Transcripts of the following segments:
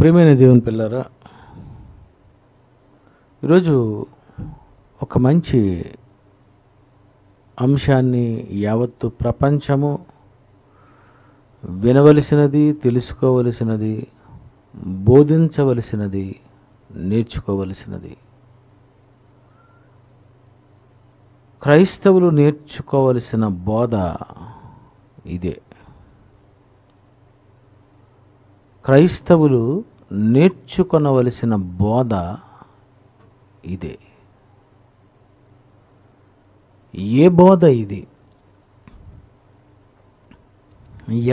ప్రియమైన దేవుని పిల్లరా, ఈరోజు ఒక మంచి అంశాన్ని యావత్తు ప్రపంచము వినవలసినది, తెలుసుకోవలసినది, బోధించవలసినది, నేర్చుకోవలసినది. క్రైస్తవులు నేర్చుకోవలసిన బోధ ఇదే. క్రైస్తవులు నేర్చుకొనవలసిన బోధ ఇదే. ఏ బోధ ఇది?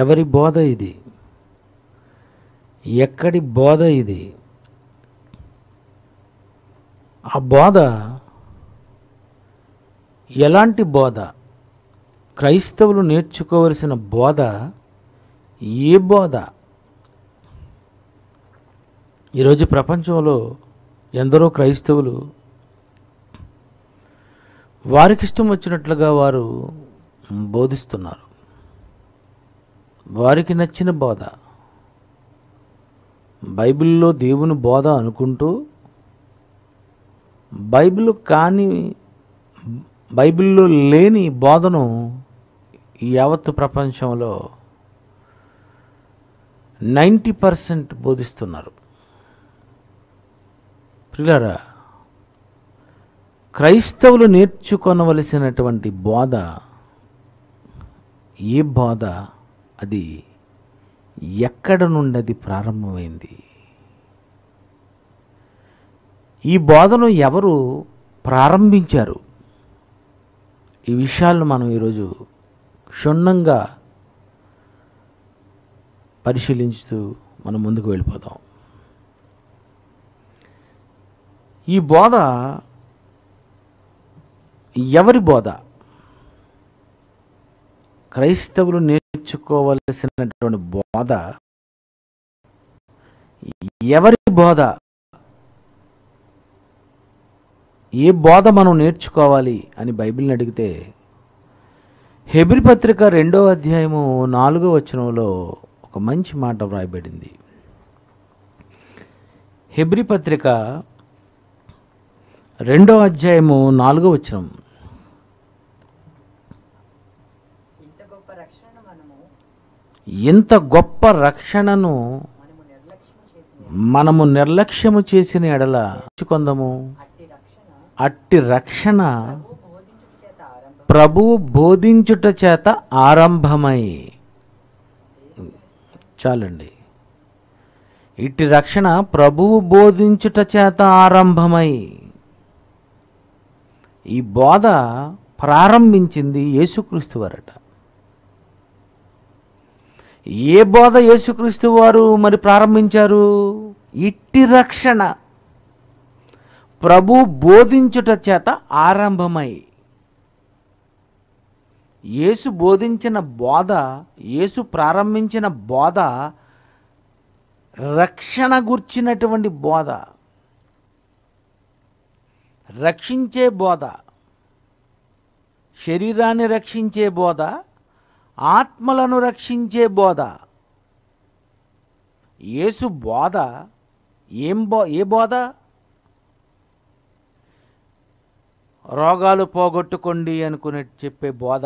ఎవరి బోధ ఇది? ఎక్కడి బోధ ఇది? ఆ బోధ ఎలాంటి బోధ? క్రైస్తవులు నేర్చుకోవలసిన బోధ ఏ బోధ? ఈరోజు ప్రపంచంలో ఎందరో క్రైస్తవులు వారికి ఇష్టం వచ్చినట్లుగా వారు బోధిస్తున్నారు. వారికి నచ్చిన బోధ, బైబిల్లో దేవుని బోధ అనుకుంటూ బైబిల్లో లేని బోధను ఈ యావత్తు ప్రపంచంలో 90% బోధిస్తున్నారు. ప్రియులారా, క్రైస్తవులు నేర్చుకొనవలసినటువంటి బోధ ఏ బోధ? అది ఎక్కడ నుండి అది ప్రారంభమైంది? ఈ బోధను ఎవరు ప్రారంభించారు? ఈ విషయాలను మనం ఈరోజు క్షుణ్ణంగా పరిశీలించుతూ మనం ముందుకు వెళ్ళిపోదాం. ఈ బోధ ఎవరి బోధ? క్రైస్తవులు నేర్చుకోవలసినటువంటి బోధ ఎవరి బోధ? ఏ బోధ మనం నేర్చుకోవాలి అని బైబిల్ని అడిగితే, హెబ్రీ పత్రిక 2వ అధ్యాయము 4వ వచనంలో ఒక మంచి మాట వ్రాయబడింది. హెబ్రీ పత్రిక 2వ అధ్యాయము 4వ వచనం. ఇంత గొప్ప రక్షణను మనము నిర్లక్ష్యము చేసిన ఎడల కొందము. అట్టి రక్షణ ప్రభువు బోధించుట చేత ఆరంభమై. చాలండి. ఇట్టి రక్షణ ప్రభువు బోధించుట చేత ఆరంభమై. ఈ బోధ ప్రారంభించింది యేసుక్రీస్తు వారట. ఏ బోధ యేసుక్రీస్తు వారు మరి ప్రారంభించారు? ఇట్టి రక్షణ ప్రభు బోధించుట చేత ఆరంభమై. యేసు బోధించిన బోధ, యేసు ప్రారంభించిన బోధ రక్షణ గుర్చినటువంటి బోధ, రక్షించే బోధ, శరీరాన్ని రక్షించే బోధ, ఆత్మలను రక్షించే బోధ. యేసు బోధ ఏ బోధ? రోగాలు పోగొట్టుకోండి అనుకునే చెప్పే బోధ,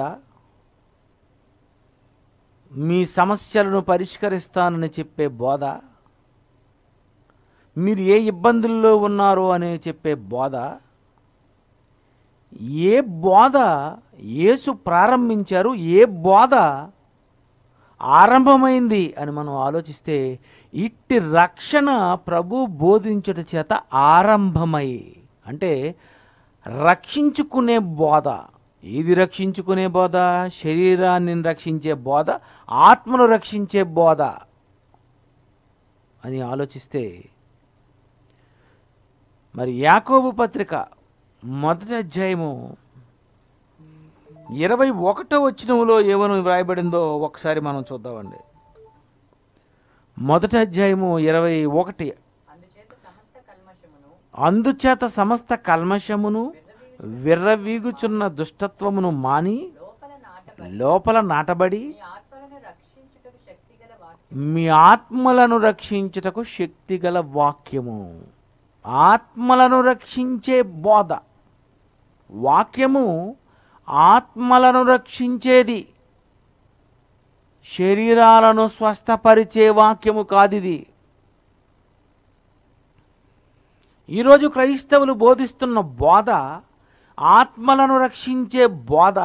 మీ సమస్యలను పరిష్కరిస్తానని చెప్పే బోధ, మీరు ఏ ఇబ్బందుల్లో ఉన్నారో అని చెప్పే బోధ. ఏ బోధ యేసు ప్రారంభించారు? ఏ బోధ ఆరంభమైంది అని మనం ఆలోచిస్తే, ఇట్టి రక్షణ ప్రభు బోధించుట చేత ఆరంభమై. అంటే రక్షించుకునే బోధ. ఏది రక్షించుకునే బోధ? శరీరాన్ని రక్షించే బోధ, ఆత్మను రక్షించే బోధ అని ఆలోచిస్తే, మరి యాకోబు పత్రిక 1వ అధ్యాయము 21వ వచనంలో ఏమని వ్రాయబడిందో ఒకసారి మనం చూద్దామండి. 1వ అధ్యాయము 21. అందుచేత సమస్త కల్మషమును విర్రవీగుచున్న దుష్టత్వమును మాని లోపల నాటబడి మీ ఆత్మలను రక్షించుటకు శక్తిగల వాక్యము. ఆత్మలను రక్షించే బోధ. వాక్యము ఆత్మలను రక్షించేది, శరీరాలను స్వస్థపరిచే వాక్యము కాదిది. ఈరోజు క్రైస్తవులు బోధిస్తున్న బోధ ఆత్మలను రక్షించే బోధ,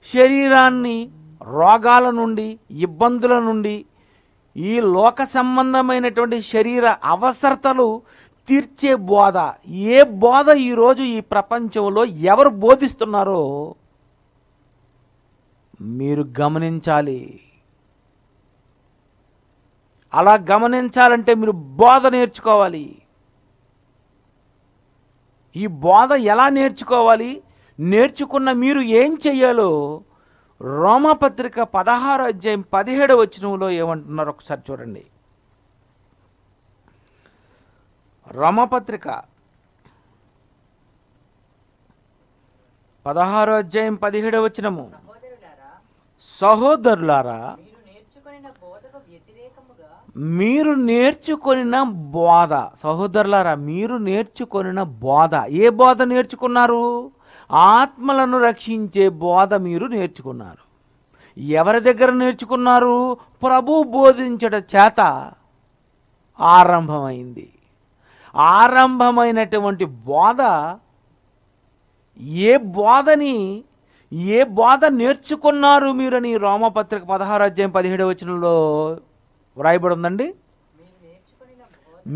శరీరాన్ని రోగాల నుండి, ఇబ్బందుల నుండి, ఈ లోక సంబంధమైనటువంటి శరీర అవసరతలు తీర్చే బోధ. ఏ బోధ ఈరోజు ఈ ప్రపంచంలో ఎవరు బోధిస్తున్నారో మీరు గమనించాలి. అలా గమనించాలంటే మీరు బోధ నేర్చుకోవాలి. ఈ బోధ ఎలా నేర్చుకోవాలి, నేర్చుకున్న మీరు ఏం చెయ్యాలో రోమాపత్రిక 16వ అధ్యాయం 17వ వచనంలో ఏమంటున్నారు ఒకసారి చూడండి. రోమాపత్రిక 16వ అధ్యాయం 17వ వచనము. సహోదరులారా, మీరు నేర్చుకొనిన బోధ. సహోదరులారా, మీరు నేర్చుకొనిన బోధ. ఏ బోధ నేర్చుకున్నారు? ఆత్మలను రక్షించే బోధ మీరు నేర్చుకున్నారు. ఎవరి దగ్గర నేర్చుకున్నారు? ప్రభు బోధించట చేత ఆరంభమైంది. ఆరంభమైనటువంటి బోధ, ఏ బోధ నేర్చుకున్నారు మీరని రోమాపత్రిక 16వ అధ్యాయం 17వ వచనంలో వ్రాయబడి ఉందండి.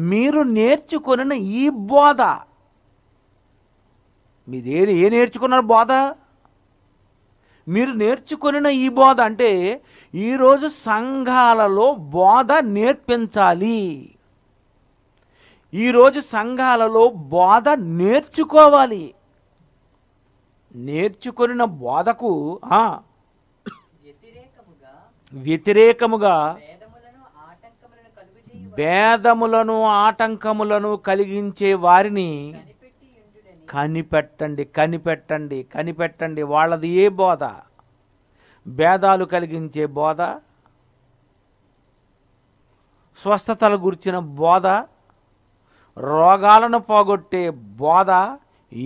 మీరు నేర్చుకొనిన ఈ బోధ. మీరు ఏ నేర్చుకున్నారు బోధ? మీరు నేర్చుకొనిన ఈ బోధ అంటే ఈరోజు సంఘాలలో బోధ నేర్పించాలి. ఈరోజు సంఘాలలో బోధ నేర్చుకోవాలి. నేర్చుకొనిన బోధకు వ్యతిరేకముగా భేదములను ఆటంకములను కలిగించే వారిని కనిపెట్టండి. కనిపెట్టండి కనిపెట్టండి వాళ్ళది ఏ బోధ? భేదాలు కలిగించే బోధ, స్వస్థతల గురించిన బోధ, రోగాలను పోగొట్టే బోధ,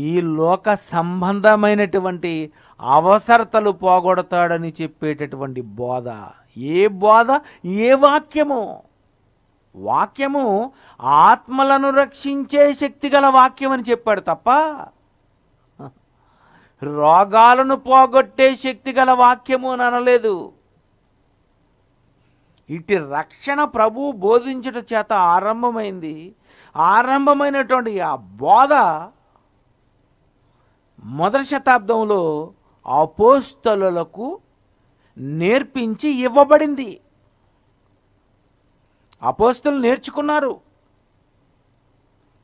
ఈ లోక సంబంధమైనటువంటి అవసరతలు పోగొడతాడని చెప్పేటటువంటి బోధ. ఏ బోధ? ఏ వాక్యము? వాక్యము ఆత్మలను రక్షించే శక్తిగల వాక్యం అని చెప్పాడు తప్ప రోగాలను పోగొట్టే శక్తిగల వాక్యము అని అనలేదు. ఇటు రక్షణ ప్రభు బోధించుట చేత ఆరంభమైంది. ఆరంభమైనటువంటి ఆ బోధ మొదటి శతాబ్దంలో అపోస్తలులకు నేర్పించి ఇవ్వబడింది. అపోస్తలు నేర్చుకున్నారు,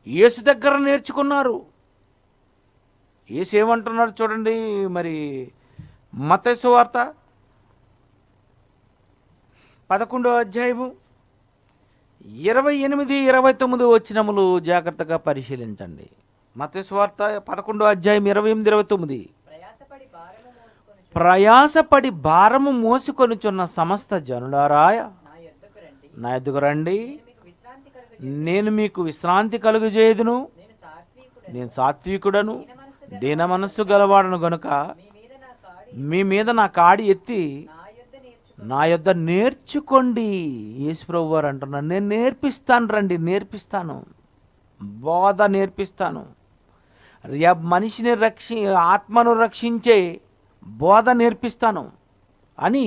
యేసు దగ్గర నేర్చుకున్నారు. యేసు ఏమంటున్నారు చూడండి. మరి మత్తయి సువార్త 11వ అధ్యాయము 28, 29 వచనములు జాగ్రత్తగా పరిశీలించండి. మత్తయి సువార్త 11వ అధ్యాయం 28, 29. ప్రయాసపడి భారము మోసుకొనుచున్న సమస్త జనులారా, నా యొద్దకు రండి, నేను మీకు విశ్రాంతి కలుగజేయుదును. నేను సాత్వికుడను, దీన మనస్సు గలవాడను గనుక మీ మీద నా కాడి ఎత్తి నా యొద్ద నేర్చుకోండి. యేసుప్రభు వారు అంటున్నారు, నేను నేర్పిస్తాను, రండి, నేర్పిస్తాను, బోధ నేర్పిస్తాను. మనిషిని ఆత్మను రక్షించే బోధ నేర్పిస్తాను అని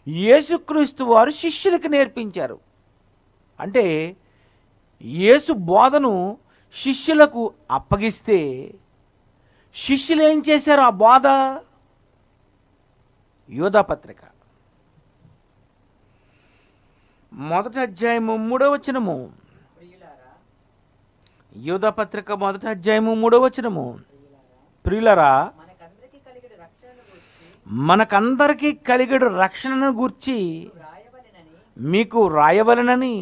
యేసుక్రీస్తు వారు శిష్యులకు నేర్పించారు. అంటే యేసు బోధను శిష్యులకు అప్పగిస్తే శిష్యులు ఏం చేశారు? ఆ బోధ యోధాపత్రిక 1వ అధ్యాయము 3వ వచనము. యోధాపత్రిక 1వ అధ్యాయము 3వ వచనము. ప్రియులరా, మనకందరికీ కలిగేడు రక్షణను గూర్చి మీకు రాయవలెనని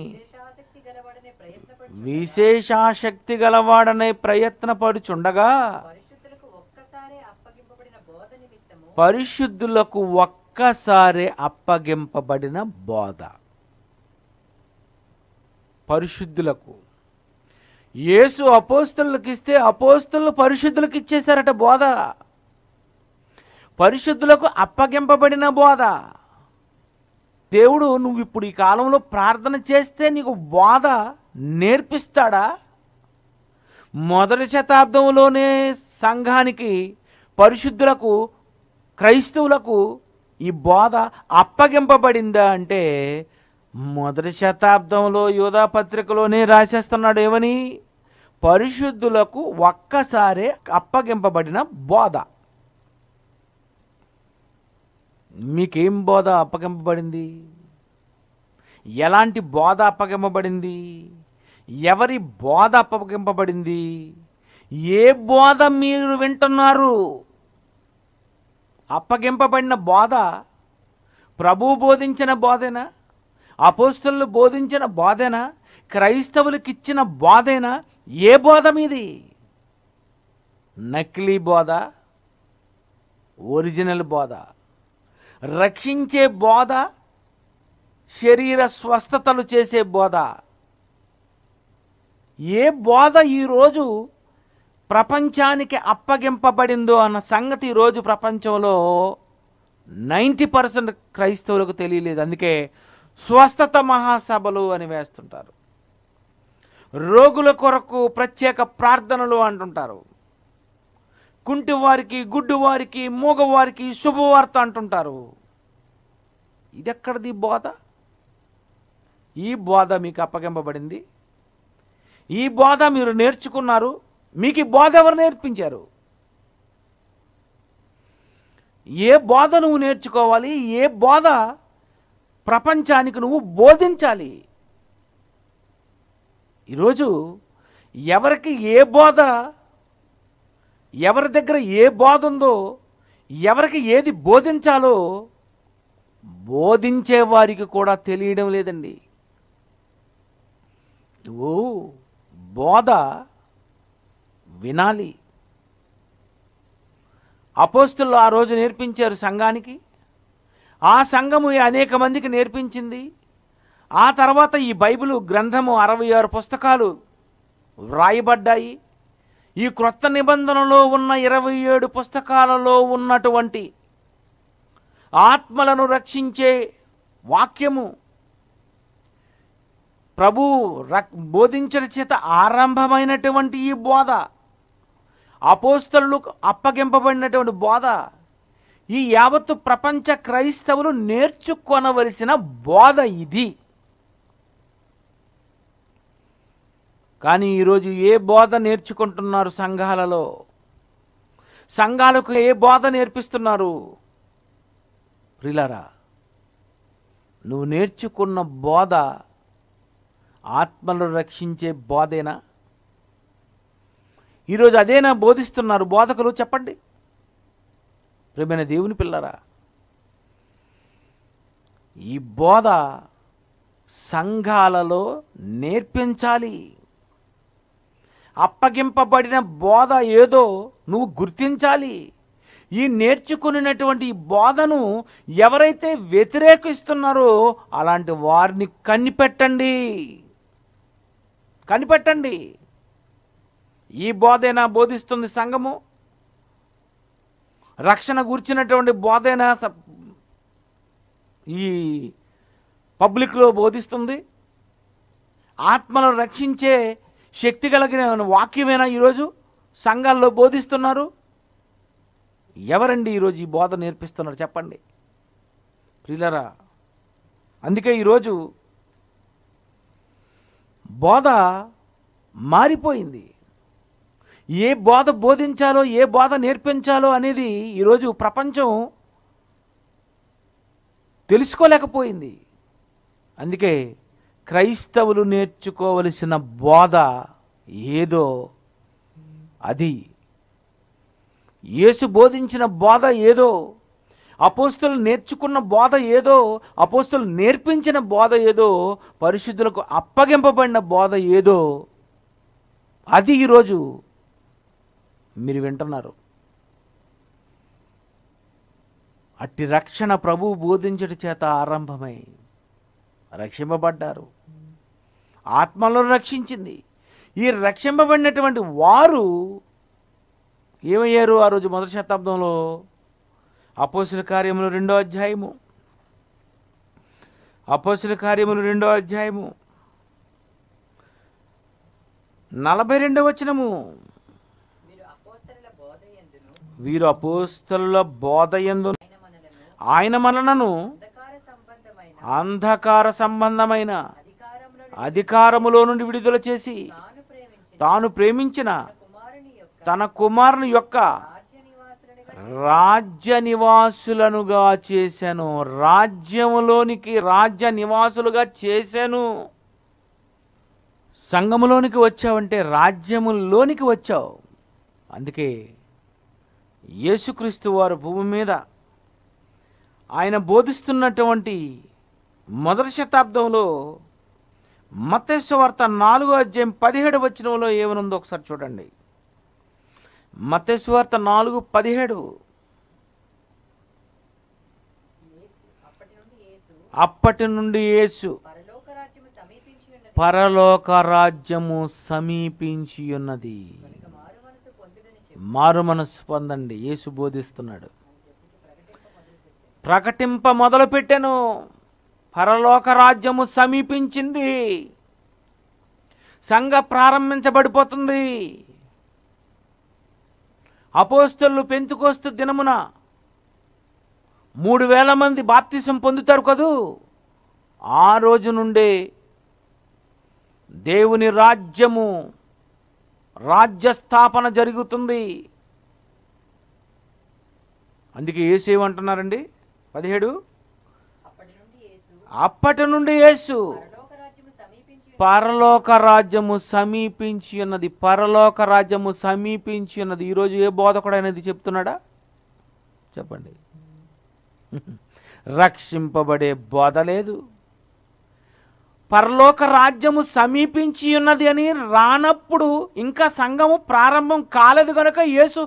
విశేషాశక్తి గలవాడనే ప్రయత్నపడుచుండగా పరిశుద్ధులకు ఒక్కసారి అప్పగింపబడిన బోధ. పరిశుద్ధులకు. యేసు అపోస్తలులకు ఇస్తే అపోస్తలు పరిశుద్ధులకు ఇచ్చేశారట బోధ. పరిశుద్ధులకు అప్పగింపబడిన బోధ. దేవుడు నువ్వు ఇప్పుడు ఈ కాలంలో ప్రార్థన చేస్తే నీకు బోధ నేర్పిస్తాడా? మొదటి శతాబ్దంలోనే సంఘానికి, పరిశుద్ధులకు, క్రైస్తవులకు ఈ బోధ అప్పగింపబడిందా అంటే మొదటి శతాబ్దంలో యూదా పత్రికలోనే రాసేస్తున్నాడు. ఏమని? పరిశుద్ధులకు ఒక్కసారే అప్పగింపబడిన బోధ. మీకేం బోధ అప్పగింపబడింది? ఎలాంటి బోధ అప్పగింపబడింది? ఎవరి బోధ అప్పగింపబడింది? ఏ బోధ మీరు వింటున్నారు? అప్పగింపబడిన బోధ ప్రభువు బోధించిన బోధేనా? అపోస్తలులు బోధించిన బోధేనా? క్రైస్తవులకు ఇచ్చిన బోధేనా? ఏ బోధ మీది? నకిలీ బోధ, ఒరిజినల్ బోధ, రక్షించే బోధ, శరీర స్వస్థతలు చేసే బోధ, ఏ బోధ ఈరోజు ప్రపంచానికి అప్పగింపబడిందో అన్న సంగతి ఈరోజు ప్రపంచంలో 90% క్రైస్తవులకు తెలియలేదు. అందుకే స్వస్థత మహాసభలు అని వేస్తుంటారు, రోగుల కొరకు ప్రత్యేక ప్రార్థనలు అంటుంటారు, కుంటివారికి, గుడ్డివారికి, మూగవారికి శుభవార్త అంటుంటారు. ఇదెక్కడిది బోధ? ఈ బోధ మీకు అప్పగింపబడింది. ఈ బోధ మీరు నేర్చుకున్నారు. మీకు ఈ బోధ ఎవరు నేర్పించారు? ఏ బోధ నువ్వు నేర్చుకోవాలి? ఏ బోధ ప్రపంచానికి నువ్వు బోధించాలి? ఈరోజు ఎవరికి ఏ బోధ, ఎవరి దగ్గర ఏ బోధ ఉందో, ఎవరికి ఏది బోధించాలో బోధించే వారికి కూడా తెలియడం లేదండి. నువ్వు బోధ వినాలి. అపోస్తలులు ఆ రోజు నేర్పించారు సంఘానికి. ఆ సంఘము అనేక మందికి నేర్పించింది. ఆ తర్వాత ఈ బైబిల్ గ్రంథము 66 పుస్తకాలు వ్రాయబడ్డాయి. ఈ క్రొత్త నిబంధనలో ఉన్న 27 పుస్తకాలలో ఉన్నటువంటి ఆత్మలను రక్షించే వాక్యము ప్రభువు బోధించడం చేత ఆరంభమైనటువంటి ఈ బోధ, అపోస్తలులకు అప్పగింపబడినటువంటి బోధ, ఈ యావత్తు ప్రపంచ క్రైస్తవులు నేర్చుకొనవలసిన బోధ ఇది. కానీ ఈరోజు ఏ బోధ నేర్చుకుంటున్నారు సంఘాలలో? సంఘాలకు ఏ బోధ నేర్పిస్తున్నారు? ప్రియులారా, నువ్వు నేర్చుకున్న బోధ ఆత్మలను రక్షించే బోధేనా? ఈరోజు అదేనా బోధిస్తున్నారు బోధకులు? చెప్పండి ప్రియమైన దేవుని పిల్లరా. ఈ బోధ సంఘాలలో నేర్పించాలి. అప్పగింపబడిన బోధ ఏదో నువ్వు గుర్తించాలి. ఈ నేర్చుకున్నటువంటి ఈ బోధను ఎవరైతే వ్యతిరేకిస్తున్నారో అలాంటి వారిని కనిపెట్టండి. ఈ బోధేనా బోధిస్తుంది సంఘము? రక్షణ గూర్చినటువంటి బోధేనా ఈ పబ్లిక్లో బోధిస్తుంది? ఆత్మను రక్షించే శక్తి కలిగిన వాక్యమేనా ఈరోజు సంఘాల్లో బోధిస్తున్నారు? ఎవరండి ఈరోజు ఈ బోధ నేర్పిస్తున్నారు? చెప్పండి ప్రియులారా. అందుకే ఈరోజు బోధ మారిపోయింది. ఏ బోధ బోధించాలో, ఏ బోధ నేర్పించాలో అనేది ఈరోజు ప్రపంచం తెలుసుకోలేకపోయింది. అందుకే క్రైస్తవులు నేర్చుకోవలసిన బోధ ఏదో అది, యేసు బోధించిన బోధ ఏదో, అపోస్తలులు నేర్చుకున్న బోధ ఏదో, అపోస్తలులు నేర్పించిన బోధ ఏదో, పరిశుద్ధులకు అప్పగింపబడిన బోధ ఏదో, అది ఈరోజు మీరు వింటున్నారు. అట్టి రక్షణ ప్రభువు బోధించడం చేత ఆరంభమై రక్షింపబడ్డారు. ఆత్మలను రక్షించింది. ఈ రక్షింపబడినటువంటి వారు ఏమయ్యారు ఆ రోజు మొదటి శతాబ్దంలో? అపోస్తలుల కార్యములు 2వ అధ్యాయము, అపోస్తలుల కార్యములు 2వ అధ్యాయము 42వ వచనము. వీరు అపోస్తలుల బోధయందు ఆయన మనలను అంధకార సంబంధమైన అధికారములో నుండి విడుదల చేసి తాను ప్రేమించిన తన కుమారుని యొక్క రాజ్య నివాసులనుగా చేశాను. రాజ్యములోనికి రాజ్య నివాసులుగా చేశాను. సంఘములోనికి వచ్చావంటే రాజ్యములోనికి వచ్చావు. అందుకే యేసుక్రీస్తు వారు భూమి మీద ఆయన బోధిస్తున్నటువంటి మొదటి శతాబ్దంలో మత్తయి సువార్త 4వ అధ్యాయం 17వ వచనంలో ఏమనుందో ఒకసారి చూడండి. మత్తయి సువార్త 4:17. అప్పటి నుండి యేసు పరలోక రాజ్యము సమీపించి ఉన్నది. మారు మనసు పొందండి. యేసు బోధిస్తున్నాడు. ప్రకటింప మొదలుపెట్టెను. పరలోక రాజ్యము సమీపించింది. సంఘ ప్రారంభించబడిపోతుంది. అపోస్తలులు పెంతెకొస్తు దినమున 3000 మంది బాప్తిసం పొందుతారు కదూ. ఆ రోజు నుండే దేవుని రాజ్యము రాజ్యస్థాపన జరుగుతుంది. అందుకే యేసు ఏమంటున్నారండి 17, అప్పటి నుండి యేసు పరలోక రాజ్యము సమీపించి ఉన్నది. పరలోక రాజ్యము సమీపించి ఉన్నది. ఈరోజు ఏ బోధకుడు అనేది చెప్తున్నాడా? చెప్పండి. రక్షింపబడే బోధ లేదు. పరలోక రాజ్యము సమీపించి ఉన్నది అని రానప్పుడు ఇంకా సంఘము ప్రారంభం కాలేదు కనుక యేసు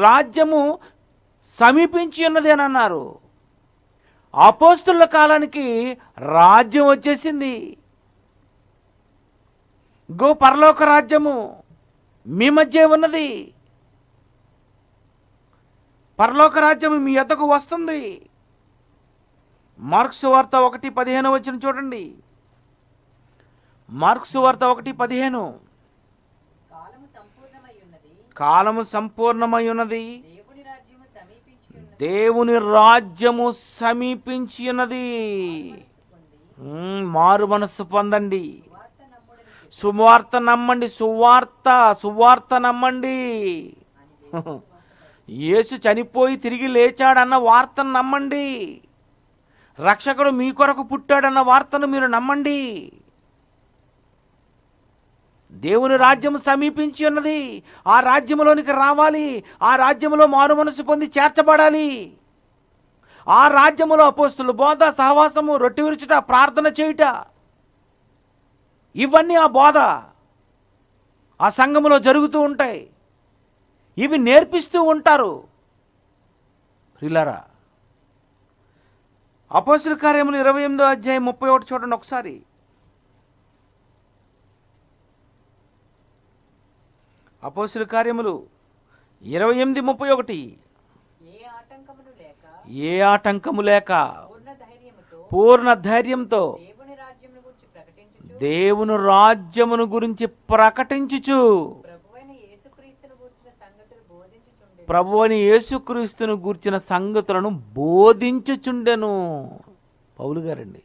రాజ్యము సమీపించి ఉన్నది అని అన్నారు. అపోస్తలుల కాలానికి రాజ్యం వచ్చేసింది. పరలోక రాజ్యము మీ మధ్య ఉన్నది. పరలోక రాజ్యము మీ యొద్దకు వస్తుంది. మార్కు సువార్త 1:15 చూడండి. మార్కు సువార్త 1:15. కాలము సంపూర్ణమై ఉన్నది, దేవుని రాజ్యము సమీపించి ఉన్నది. మారు మనస్సు పొందండి. సువార్త నమ్మండి. సువార్త నమ్మండి. యేసు చనిపోయి తిరిగి లేచాడన్న వార్తను నమ్మండి. రక్షకుడు మీ కొరకు పుట్టాడన్న వార్తను మీరు నమ్మండి. దేవుని రాజ్యము సమీపించి ఉన్నది. ఆ రాజ్యములోనికి రావాలి. ఆ రాజ్యములో మారు మనసు పొంది చేర్చబడాలి. ఆ రాజ్యములో అపోస్తలుల బోధ, సహవాసము, రొట్టె విరుచుట, ప్రార్థన చేయుట, ఇవన్నీ ఆ బోధ ఆ సంఘములో జరుగుతూ ఉంటాయి. ఇవి నేర్పిస్తూ ఉంటారు. ప్రియులారా, అపోస్తలుల కార్యములు 28వ అధ్యాయం 31 చూడండి ఒకసారి. అపోస్తలుల కార్యములు 28:31. ఏ ఆటంకము లేక పూర్ణ ధైర్యంతో దేవుని రాజ్యమును గురించి ప్రకటించుచు ప్రభువైన యేసుక్రీస్తును గూర్చిన సంగతులను బోధించుచుండెను. పౌలు గారండి.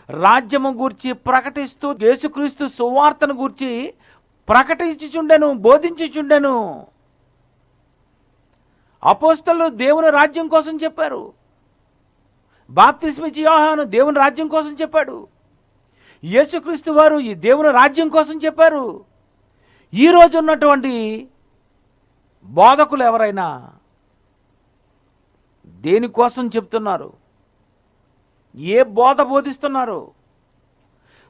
రాజ్యము గూర్చి ప్రకటిస్తూ యేసుక్రీస్తు సువార్తను గూర్చి ప్రకటించుచుండెను, బోధించుచుండెను. అపోస్తలులు దేవుని రాజ్యం కోసం చెప్పారు. బాప్తిస్మిచ్చి యోహాను దేవుని రాజ్యం కోసం చెప్పాడు. యేసుక్రీస్తు వారు ఈ దేవుని రాజ్యం కోసం చెప్పారు. ఈరోజు ఉన్నటువంటి బోధకులు ఎవరైనా దేనికోసం చెప్తున్నారు? ఏ బోధ బోధిస్తున్నారు?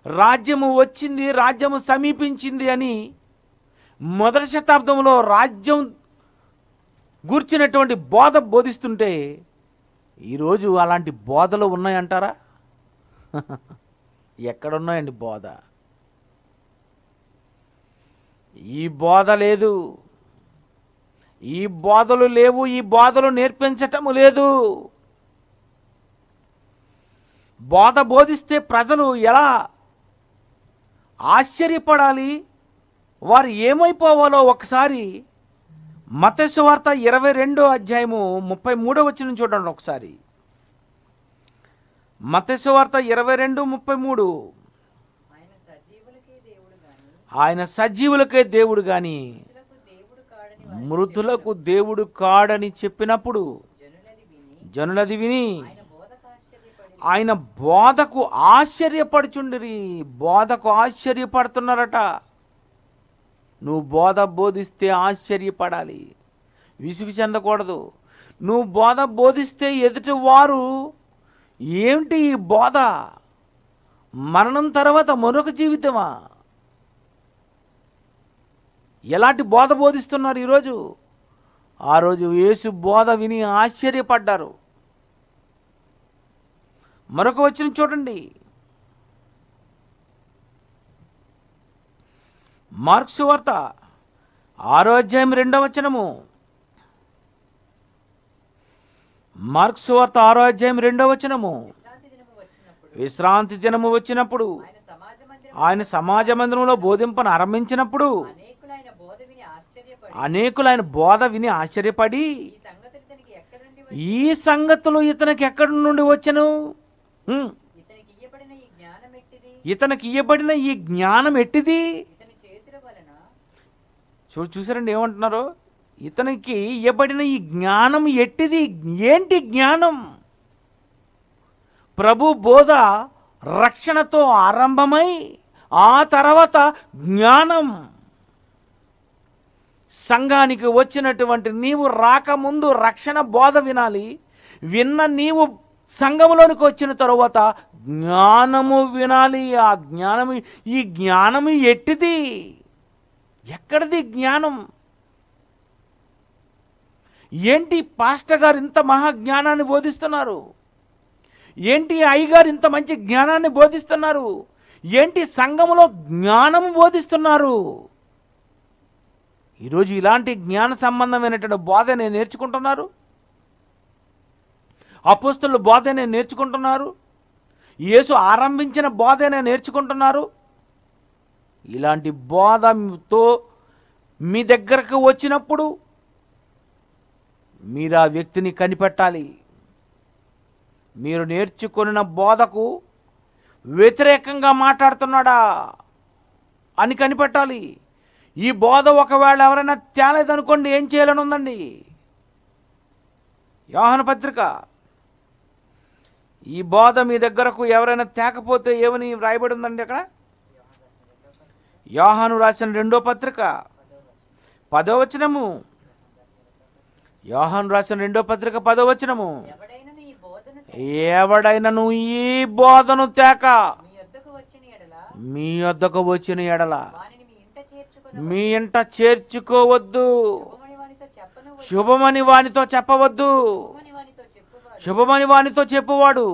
రాజ్యము వచ్చింది, రాజ్యము సమీపించింది అని మొదటి శతాబ్దంలో రాజ్యం గూర్చినటువంటి బోధ బోధిస్తుంటే ఈరోజు అలాంటి బోధలు ఉన్నాయంటారా? ఎక్కడున్నాయండి బోధ? ఈ బోధ లేదు, ఈ బోధలు లేవు, ఈ బోధలు నేర్పించటము లేదు. బోధ బోధిస్తే ప్రజలు ఎలా ఆశ్చర్యపడాలి, వారు ఏమైపోవాలో ఒకసారి మత్తయి సువార్త 22వ అధ్యాయము 33వ వచనం చూడండి ఒకసారి. మత్తయి సువార్త 22:33. ఆయన సజీవులకే దేవుడు గాని మృతులకు దేవుడు కాడని చెప్పినప్పుడు జనులది విని ఆయన బోధకు ఆశ్చర్యపడుచుండిరి. బోధకు ఆశ్చర్యపడుతున్నారట. నువ్వు బోధ బోధిస్తే ఆశ్చర్యపడాలి, విసుగు చెందకూడదు. నువ్వు బోధ బోధిస్తే ఎదుటి వారు ఏమిటి ఈ బోధ, మరణం తర్వాత మరొక జీవితమా, ఎలాంటి బోధ బోధిస్తున్నారు ఈరోజు? ఆ రోజు యేసు బోధ విని ఆశ్చర్యపడ్డారు. మరొక వచనం చూడండి, మార్కు సువార్త 6వ అధ్యాయం 2వ వచనము. మార్కు సువార్త 6వ అధ్యాయం 2వ వచనము. విశ్రాంతి దినము వచ్చినప్పుడు ఆయన సమాజ మందిరంలో బోధింపను ఆరంభించినప్పుడు అనేకులు ఆయన బోధ విని ఆశ్చర్యపడి, ఈ సంగతులు ఇతనికి ఎక్కడి నుండి వచ్చెను, ఇతనికి ఇయ్యబడిన ఈ జ్ఞానం ఎట్టిది? చూసారండి ఏమంటున్నారు? ఇతనికి ఇయ్యబడిన ఈ జ్ఞానం ఎట్టిది? ఏంటి జ్ఞానం? ప్రభు బోధ రక్షణతో ఆరంభమై ఆ తర్వాత జ్ఞానం. సంఘానికి వచ్చినటువంటి నీవు రాకముందు రక్షణ బోధ వినాలి. విన్న నీవు సంఘములోనికి వచ్చిన తరువాత జ్ఞానము వినాలి. ఆ జ్ఞానము, ఈ జ్ఞానము ఎట్టిది? ఎక్కడిది జ్ఞానం? ఏంటి పాస్టర్ గారు ఇంత మహాజ్ఞానాన్ని బోధిస్తున్నారు? ఏంటి అయ్యగారు ఇంత మంచి జ్ఞానాన్ని బోధిస్తున్నారు? ఏంటి సంఘములో జ్ఞానము బోధిస్తున్నారు? ఈరోజు ఇలాంటి జ్ఞాన సంబంధమైనటువంటి బోధనే నేర్చుకుంటున్నారు. అపోస్తలుల బోధనే నేర్చుకుంటున్నారు. యేసు ఆరంభించిన బోధనే నేర్చుకుంటున్నారు. ఇలాంటి బోధతో మీ దగ్గరకు వచ్చినప్పుడు మీరు ఆ వ్యక్తిని కనిపెట్టాలి. మీరు నేర్చుకున్న బోధకు వ్యతిరేకంగా మాట్లాడుతున్నాడా అని కనిపెట్టాలి. ఈ బోధ ఒకవేళ ఎవరైనా తేలేదనుకోండి, ఏం చేయాలని ఉందండి? యోహాను పత్రిక, ఈ బోధ మీ దగ్గరకు ఎవరైనా తేకపోతే ఏమని వ్రాయబడి ఉందండి అక్కడ? యోహాను రాసిన 2వ పత్రిక 10వ వచనము. యోహాను రాసిన 2వ పత్రిక 10వ వచనము. ఎవడైనను ఈ బోధను తేక మీ యొద్దకు వచ్చిన ఎడల మీ ఇంట చేర్చుకోవద్దు, శుభమని వానితో చెప్పవద్దు. శుభమని వానితో చెప్పువాడు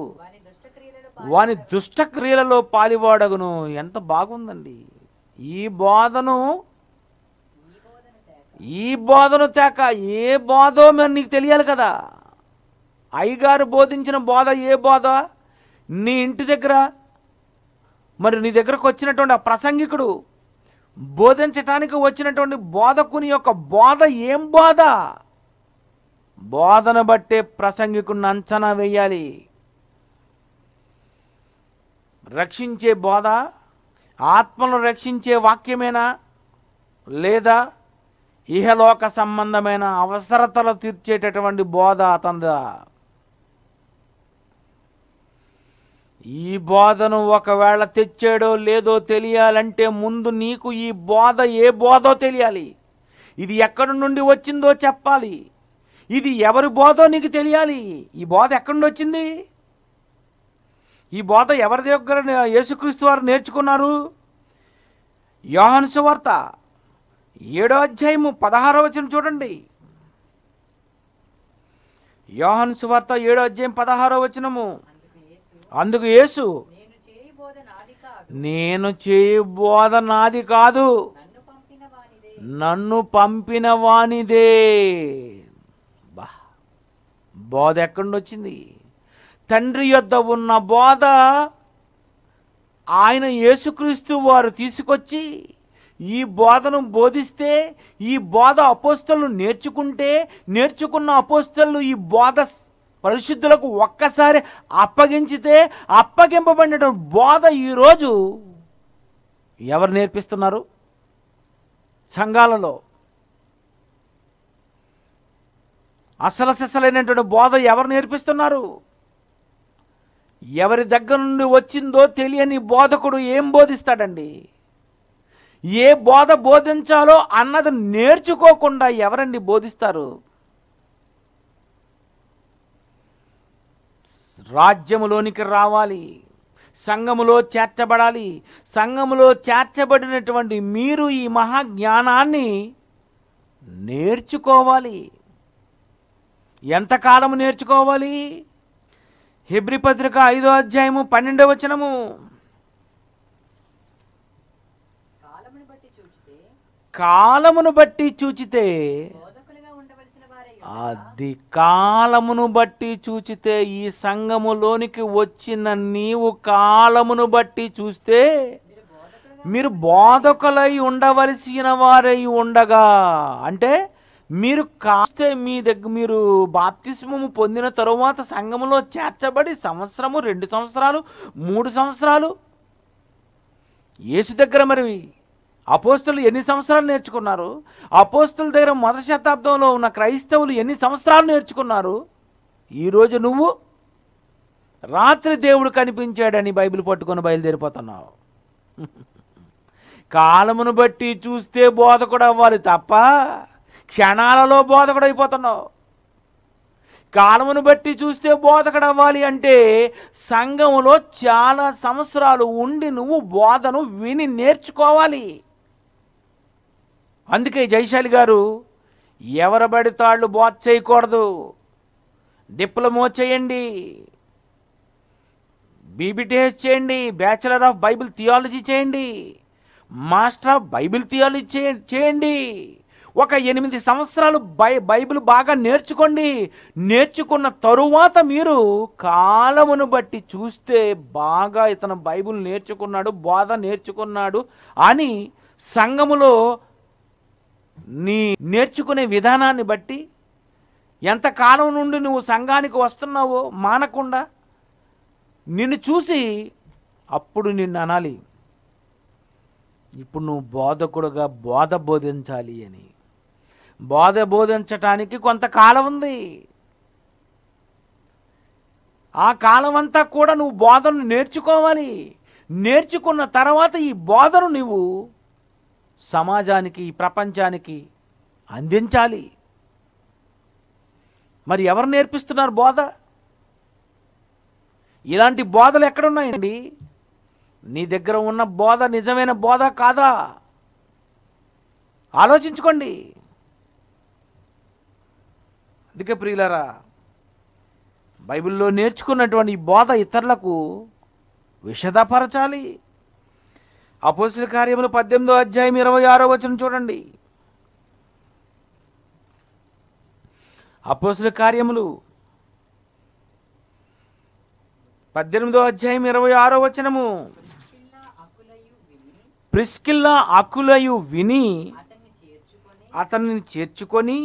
వాని దుష్ట క్రియలలో పాలివాడగును. ఎంత బాగుందండి! ఈ బోధను తేక. ఏ బోధో మరి నీకు తెలియాలి కదా. అయ్యగారు బోధించిన బోధ ఏ బోధ? నీ ఇంటి దగ్గర మరి నీ దగ్గరకు వచ్చినటువంటి ఆ ప్రసంగికుడు బోధించటానికి వచ్చినటువంటి బోధకుని యొక్క బోధ ఏం బోధ? బోధన బట్టే ప్రసంగికుడిని అంచనా వేయాలి. రక్షించే బోధ, ఆత్మను రక్షించే వాక్యమేనా, లేదా ఇహలోక సంబంధమైన అవసరతలు తీర్చేటటువంటి బోధ అతనిదా? ఈ బోధను ఒకవేళ తెచ్చాడో లేదో తెలియాలంటే ముందు నీకు ఈ బోధ ఏ బోధో తెలియాలి. ఇది ఎక్కడి నుండి వచ్చిందో చెప్పాలి. ఇది ఎవరి బోధో నీకు తెలియాలి. ఈ బోధ ఎక్కడి నుండి వచ్చింది? ఈ బోధ ఎవరి దగ్గర యేసుక్రీస్తు వారు నేర్చుకున్నారు? యోహాను సువార్త 7వ అధ్యాయము 16వ వచనం చూడండి. యోహాను సువార్త 7వ అధ్యాయం 16వ వచనము. అందుకు యేసు, నేను చేయు బోధ నాది కాదు, నన్ను పంపిన వానిదే. బా, బోధ ఎక్కడి నుండి వచ్చింది? తండ్రి యొద్ద ఉన్న బోధ ఆయన యేసుక్రీస్తు వారు తీసుకొచ్చి ఈ బోధను బోధిస్తే, ఈ బోధ అపోస్తలు నేర్చుకుంటే, నేర్చుకున్న అపోస్తలు ఈ బోధ పరిశుద్ధులకు ఒక్కసారి అప్పగించితే, అప్పగింపబడిన బోధ ఈరోజు ఎవరు నేర్పిస్తున్నారు? సంఘాలలో అసలు సిసలైనటువంటి బోధ ఎవరు నేర్పిస్తున్నారు? ఎవరి దగ్గర నుండి వచ్చిందో తెలియని బోధకుడు ఏం బోధిస్తాడండి? ఏ బోధ బోధించాలో అన్నది నేర్చుకోకుండా ఎవరండి బోధిస్తారు? రాజ్యములోనికి రావాలి, సంఘములో చేర్చబడాలి. సంఘములో చేర్చబడినటువంటి మీరు ఈ మహాజ్ఞానాన్ని నేర్చుకోవాలి. ఎంతకాలము నేర్చుకోవాలి? హెబ్రీ పత్రిక 5వ అధ్యాయము 12వ వచనము. కాలమును బట్టి చూచితే, అది కాలమును బట్టి చూచితే, ఈ సంఘములోనికి వచ్చిన నీవు కాలమును బట్టి చూస్తే మీరు బోధకులై ఉండవలసిన వారై ఉండగా, అంటే మీరు కాస్తే మీరు బాప్తిస్మము పొందిన తరువాత సంఘములో చేర్చబడి సంవత్సరము, 2 సంవత్సరాలు, 3 సంవత్సరాలు యేసు దగ్గర మరి అపోస్తలు ఎన్ని సంవత్సరాలు నేర్చుకున్నారు? అపోస్తల దగ్గర మొదటి శతాబ్దంలో ఉన్న క్రైస్తవులు ఎన్ని సంవత్సరాలు నేర్చుకున్నారు? ఈరోజు నువ్వు రాత్రి దేవుడు కనిపించాడని బైబిల్ పట్టుకొని బయలుదేరిపోతున్నావు. కాలమును బట్టి చూస్తే బోధకుడు అవ్వాలి తప్ప క్షణాలలో బోధకుడు అయిపోతున్నావు. కాలమును బట్టి చూస్తే బోధకుడు అవ్వాలి అంటే సంఘములో చాలా సంవత్సరాలు ఉండి నువ్వు బోధను విని నేర్చుకోవాలి. అందుకే జైశాలి గారు ఎవరు పడితాళ్ళు బోధ చేయకూడదు. డిప్లొమా చేయండి, బీబీటీఎస్ చేయండి, బ్యాచిలర్ ఆఫ్ బైబిల్ థియాలజీ చేయండి, మాస్టర్ ఆఫ్ బైబిల్ థియాలజీ చేయండి. ఒక 8 సంవత్సరాలు బైబిల్ బాగా నేర్చుకోండి. నేర్చుకున్న తరువాత మీరు కాలమును బట్టి చూస్తే బాగా ఇతను బైబిల్ నేర్చుకున్నాడు, బోధ నేర్చుకున్నాడు అని సంఘములో నీ నేర్చుకునే విధానాన్ని బట్టి, ఎంతకాలం నుండి నువ్వు సంఘానికి వస్తున్నావో మానకుండా నిన్ను చూసి అప్పుడు నిన్ను అనాలి, ఇప్పుడు నువ్వు బోధకుడుగా బోధ బోధించాలి అని. బోధ బోధించటానికి కొంతకాలం ఉంది. ఆ కాలం అంతా కూడా నువ్వు బోధను నేర్చుకోవాలి. నేర్చుకున్న తర్వాత ఈ బోధను నువ్వు సమాజానికి, ప్రపంచానికి అందించాలి. మరి ఎవరు నేర్పిస్తున్నారు బోధ? ఇలాంటి బోధలు ఎక్కడున్నాయండి? నీ దగ్గర ఉన్న బోధ నిజమైన బోధ కాదా? ఆలోచించుకోండి. అందుకే ప్రియులారా, బైబిల్లో నేర్చుకున్నటువంటి ఈ బోధ ఇతరులకు విశదపరచాలి. అపోస్తల కార్యములు 18వ అధ్యాయం 26వ వచనం చూడండి. అపోస్తల కార్యములు 18వ అధ్యాయం 26వ వచనము. ప్రిస్కిల్లా అకులయు విని అతన్ని చేర్చుకొని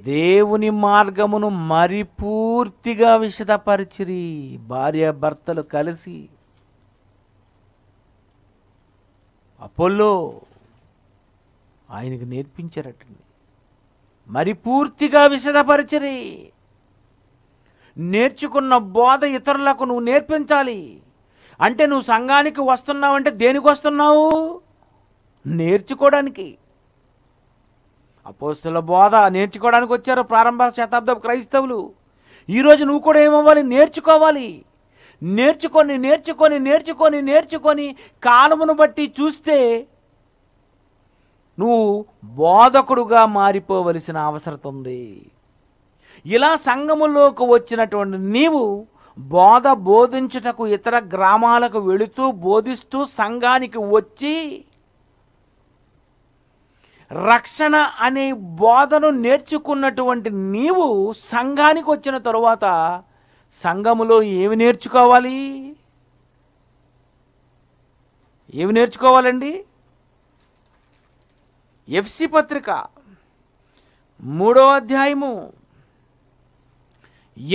దేవుని మార్గమును మరిపూర్తిగా విశదపరిచిరి. భార్య భర్తలు కలిసి అపోల్లో ఆయనకు నేర్పించారటండి. మరిపూర్తిగా విశదపరిచిరి. నేర్చుకున్న బోధ ఇతరులకు నువ్వు నేర్పించాలి. అంటే నువ్వు సంఘానికి వస్తున్నావంటే దేనికి వస్తున్నావు? నేర్చుకోవడానికి. అపోస్తల బోధ నేర్చుకోవడానికి వచ్చారు ప్రారంభ శతాబ్దపు క్రైస్తవులు. ఈరోజు నువ్వు కూడా ఏమవ్వాలి? నేర్చుకోవాలి. నేర్చుకొని నేర్చుకొని నేర్చుకొని నేర్చుకొని కాలమును బట్టి చూస్తే నువ్వు బోధకుడుగా మారిపోవలసిన అవసరం ఉంది. ఇలా సంఘములోకి వచ్చినటువంటి నీవు బోధ బోధించుటకు ఇతర గ్రామాలకు వెళుతూ బోధిస్తూ సంఘానికి వచ్చి రక్షణ అనే బోధను నేర్చుకున్నటువంటి నీవు సంఘానికి వచ్చిన తరువాత సంఘములో ఏమి నేర్చుకోవాలి? ఏమి నేర్చుకోవాలండి? ఎఫ్సి పత్రిక 3వ అధ్యాయము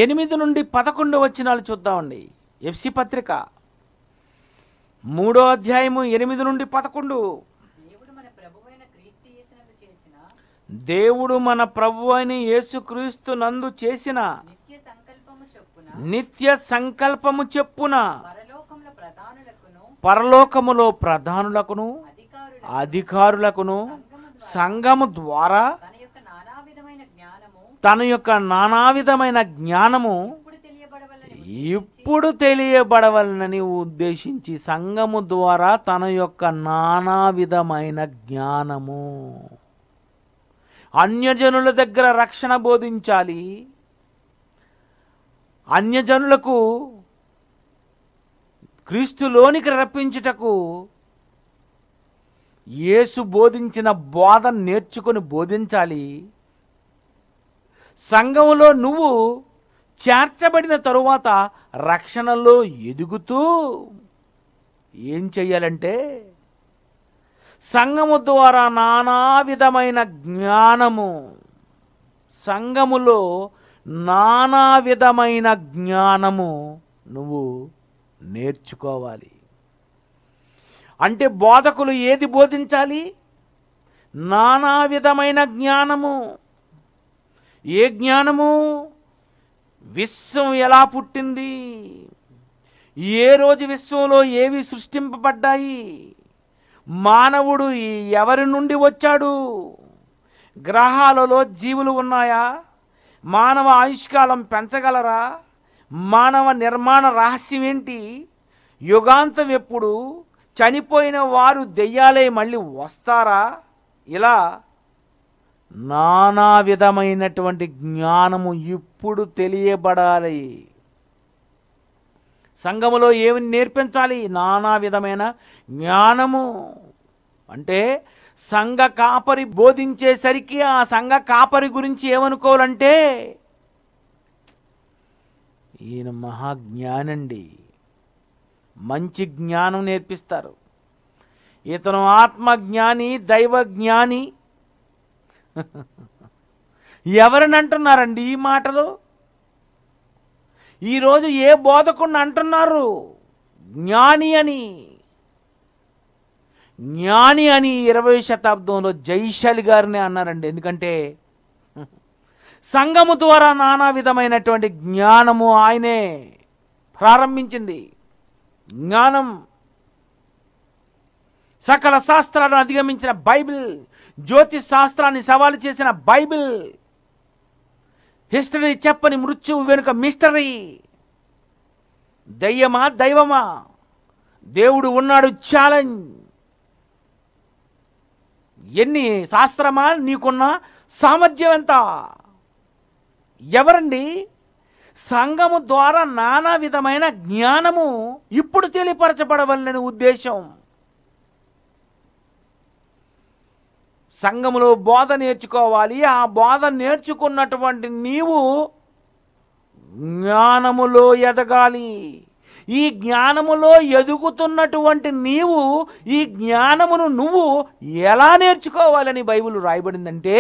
8 నుండి 11 వచనాలు చూద్దామండి. ఎఫ్సి పత్రిక 3వ అధ్యాయము 8 నుండి 11. దేవుడు మన ప్రభువైన యేసుక్రీస్తు నందు చేసిన నిత్య సంకల్పము చెప్పున పరలోకములో ప్రధానులకును అధికారులకును సంఘము ద్వారా తన యొక్క నానావిధమైన జ్ఞానము ఇప్పుడు తెలియబడవలనని ఉద్దేశించి, సంఘము ద్వారా తన యొక్క నానావిధమైన జ్ఞానము. అన్యజనుల దగ్గర రక్షణ బోధించాలి. అన్యజనులకు క్రీస్తులోనికి రప్పించుటకు యేసు బోధించిన బోధ నేర్చుకొని బోధించాలి. సంఘములో నువ్వు చేర్చబడిన తరువాత రక్షణలో ఎదుగుతూ ఏం చెయ్యాలంటే, సంఘము ద్వారా నానా విధమైన జ్ఞానము, సంఘములో నానా విధమైన జ్ఞానము నువ్వు నేర్చుకోవాలి. అంటే బోధకులు ఏది బోధించాలి? నానా విధమైన జ్ఞానము. ఏ జ్ఞానము? విశ్వం ఎలా పుట్టింది, ఏ రోజు విశ్వంలో ఏవి సృష్టింపబడ్డాయి, మానవుడు ఎవరి నుండి వచ్చాడు, గ్రహాలలో జీవులు ఉన్నాయా, మానవ ఆయుష్కాలం పెంచగలరా, మానవ నిర్మాణ రహస్యం ఏంటి, యుగాంతం ఎప్పుడు, చనిపోయిన వారు దెయ్యాలే మళ్ళీ వస్తారా, ఇలా నానా విధమైనటువంటి జ్ఞానము ఇప్పుడు తెలియబడాలి. సంఘములో ఏమి నేర్పించాలి? నానా విధమైన జ్ఞానము. అంటే సంఘ కాపరి బోధించేసరికి ఆ సంఘ కాపరి గురించి ఏమనుకోవాలంటే, ఈయన మహాజ్ఞానండి, మంచి జ్ఞానం నేర్పిస్తారు, ఇతను ఆత్మజ్ఞాని, దైవజ్ఞాని. ఎవరిని అంటున్నారండి ఈ మాటలు? ఈరోజు ఏ బోధకుడిని అంటున్నారు? జ్ఞాని అని. జ్ఞాని అని 20వ శతాబ్దంలో జైశాలి గారిని అన్నారండి. ఎందుకంటే సంఘము ద్వారా నానా విధమైనటువంటి జ్ఞానము ఆయనే ప్రారంభించింది. జ్ఞానం, సకల శాస్త్రాలను అధిగమించిన బైబిల్, జ్యోతిష్ శాస్త్రాన్ని సవాలు చేసిన బైబిల్, హిస్టరీ చెప్పని మృత్యువు వెనుక మిస్టరీ, దయ్యమా దైవమా, దేవుడు ఉన్నాడు ఛాలెంజ్. ఎన్ని శాస్త్రమా, నీకున్న సామర్థ్యం ఎంత? ఎవరండి? సంఘము ద్వారా నానా విధమైన జ్ఞానము ఇప్పుడు తెలియపరచబడవలనని ఉద్దేశం. సంఘములో బోధ నేర్చుకోవాలి. ఆ బోధ నేర్చుకున్నటువంటి నీవు జ్ఞానములో ఎదగాలి. ఈ జ్ఞానములో ఎదుగుతున్నటువంటి నీవు ఈ జ్ఞానమును నువ్వు ఎలా నేర్చుకోవాలని బైబిల్ రాయబడిందంటే,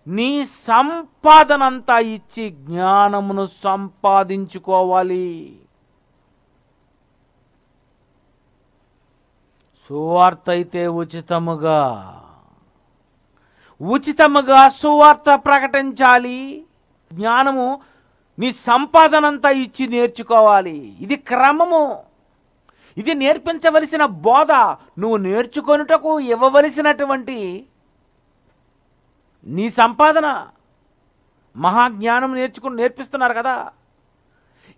నీ సంపాదనంతా ఇచ్చి జ్ఞానమును సంపాదించుకోవాలి. సువార్త అయితే ఉచితముగా సువార్త ప్రకటించాలి. జ్ఞానము నీ సంపాదనంతా ఇచ్చి నేర్చుకోవాలి. ఇది క్రమము, ఇది నేర్పించవలసిన బోధ. నువ్వు నేర్చుకొనుటకు ఇవ్వవలసినటువంటి నీ సంపాదన. మహాజ్ఞానం నేర్పిస్తున్నారు కదా.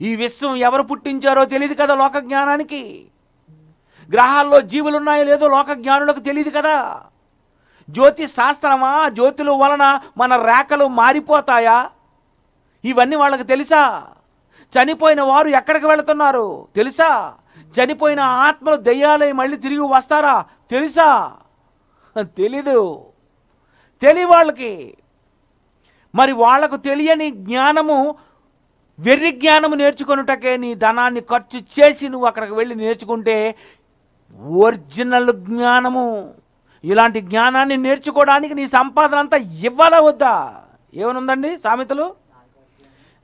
ఈ విశ్వం ఎవరు పుట్టించారో తెలియదు కదా లోక జ్ఞానానికి. గ్రహాల్లో జీవులు ఉన్నాయో లేదో లోక జ్ఞానులకు తెలియదు కదా. జ్యోతిష్ శాస్త్రమా, జ్యోతుల వలన మన రేఖలు మారిపోతాయా, ఇవన్నీ వాళ్ళకి తెలుసా? చనిపోయిన వారు ఎక్కడికి వెళుతున్నారు తెలుసా? చనిపోయిన ఆత్మలు దెయ్యాలై మళ్ళీ తిరిగి వస్తారా తెలుసా? తెలీదు. వాళ్ళకి. మరి వాళ్లకు తెలియని జ్ఞానము, వెర్రి జ్ఞానము నేర్చుకొనుటకే నీ ధనాన్ని ఖర్చు చేసి నువ్వు అక్కడికి వెళ్ళి నేర్చుకుంటే ఒరిజినల్ జ్ఞానము. ఇలాంటి జ్ఞానాన్ని నేర్చుకోవడానికి నీ సంపాదన అంతా ఇవ్వాలా వద్దా? ఏమనుందండి సామెతలు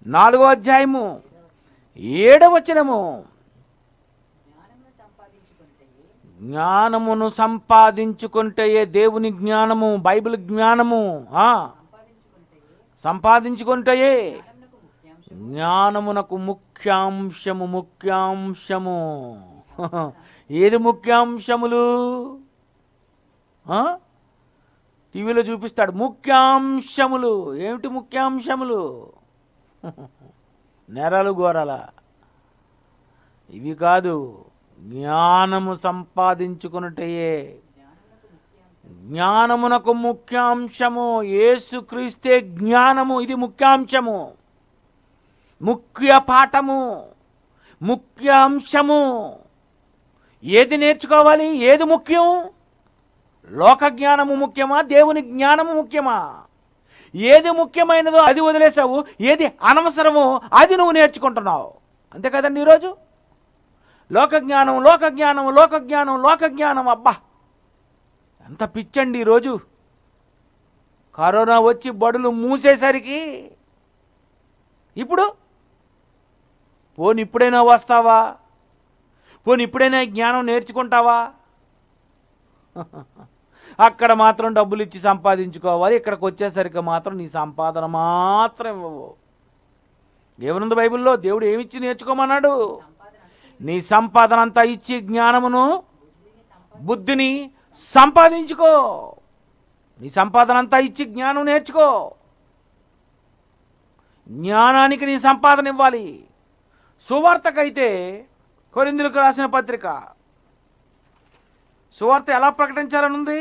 4వ అధ్యాయము 7వ వచనము, జ్ఞానమును సంపాదించుకుంటే దేవుని జ్ఞానము, బైబిల్ జ్ఞానము సంపాదించుకుంటే జ్ఞానమునకు ముఖ్యాంశము. ఏది ముఖ్యాంశములు? టీవీలో చూపిస్తాడు ముఖ్యాంశములు. ఏమిటి ముఖ్యాంశములు? నెరలు గోరల ఇవి కాదు. జ్ఞానము సంపాదించుకున్నట్టయే జ్ఞానమునకు ముఖ్యాంశము. యేసుక్రీస్తే జ్ఞానము. ఇది ముఖ్యాంశము, ముఖ్య పాఠము, ముఖ్య అంశము. ఏది నేర్చుకోవాలి? ఏది ముఖ్యం? లోక జ్ఞానము ముఖ్యమా? దేవుని జ్ఞానము ముఖ్యమా? ఏది ముఖ్యమైనదో అది వదిలేసావు, ఏది అనవసరమో అది నువ్వు నేర్చుకుంటున్నావు. అంతే కదండి ఈరోజు లోకజ్ఞానం. అబ్బా ఎంత పిచ్చండి ఈరోజు. కరోనా వచ్చి బడులు మూసేసరికి ఇప్పుడు పోనీ ఇప్పుడైనా వస్తావా? పోనీ ఇప్పుడైనా జ్ఞానం నేర్చుకుంటావా? అక్కడ మాత్రం డబ్బులు ఇచ్చి సంపాదించుకోవాలి, ఇక్కడికి వచ్చేసరికి మాత్రం నీ సంపాదన మాత్రం ఇవ్వవు. ఏమనుంది బైబిల్లో? దేవుడు ఏమిచ్చి నేర్చుకోమన్నాడు? నీ సంపాదన అంతా ఇచ్చి జ్ఞానమును, బుద్ధిని సంపాదించుకో. నీ సంపాదన అంతా ఇచ్చి జ్ఞానం నేర్చుకో. జ్ఞానానికి నీ సంపాదన ఇవ్వాలి. సువార్తకైతే కొరింథీయులకు రాసిన పత్రిక, సువార్త ఎలా ప్రకటించాలని ఉంది?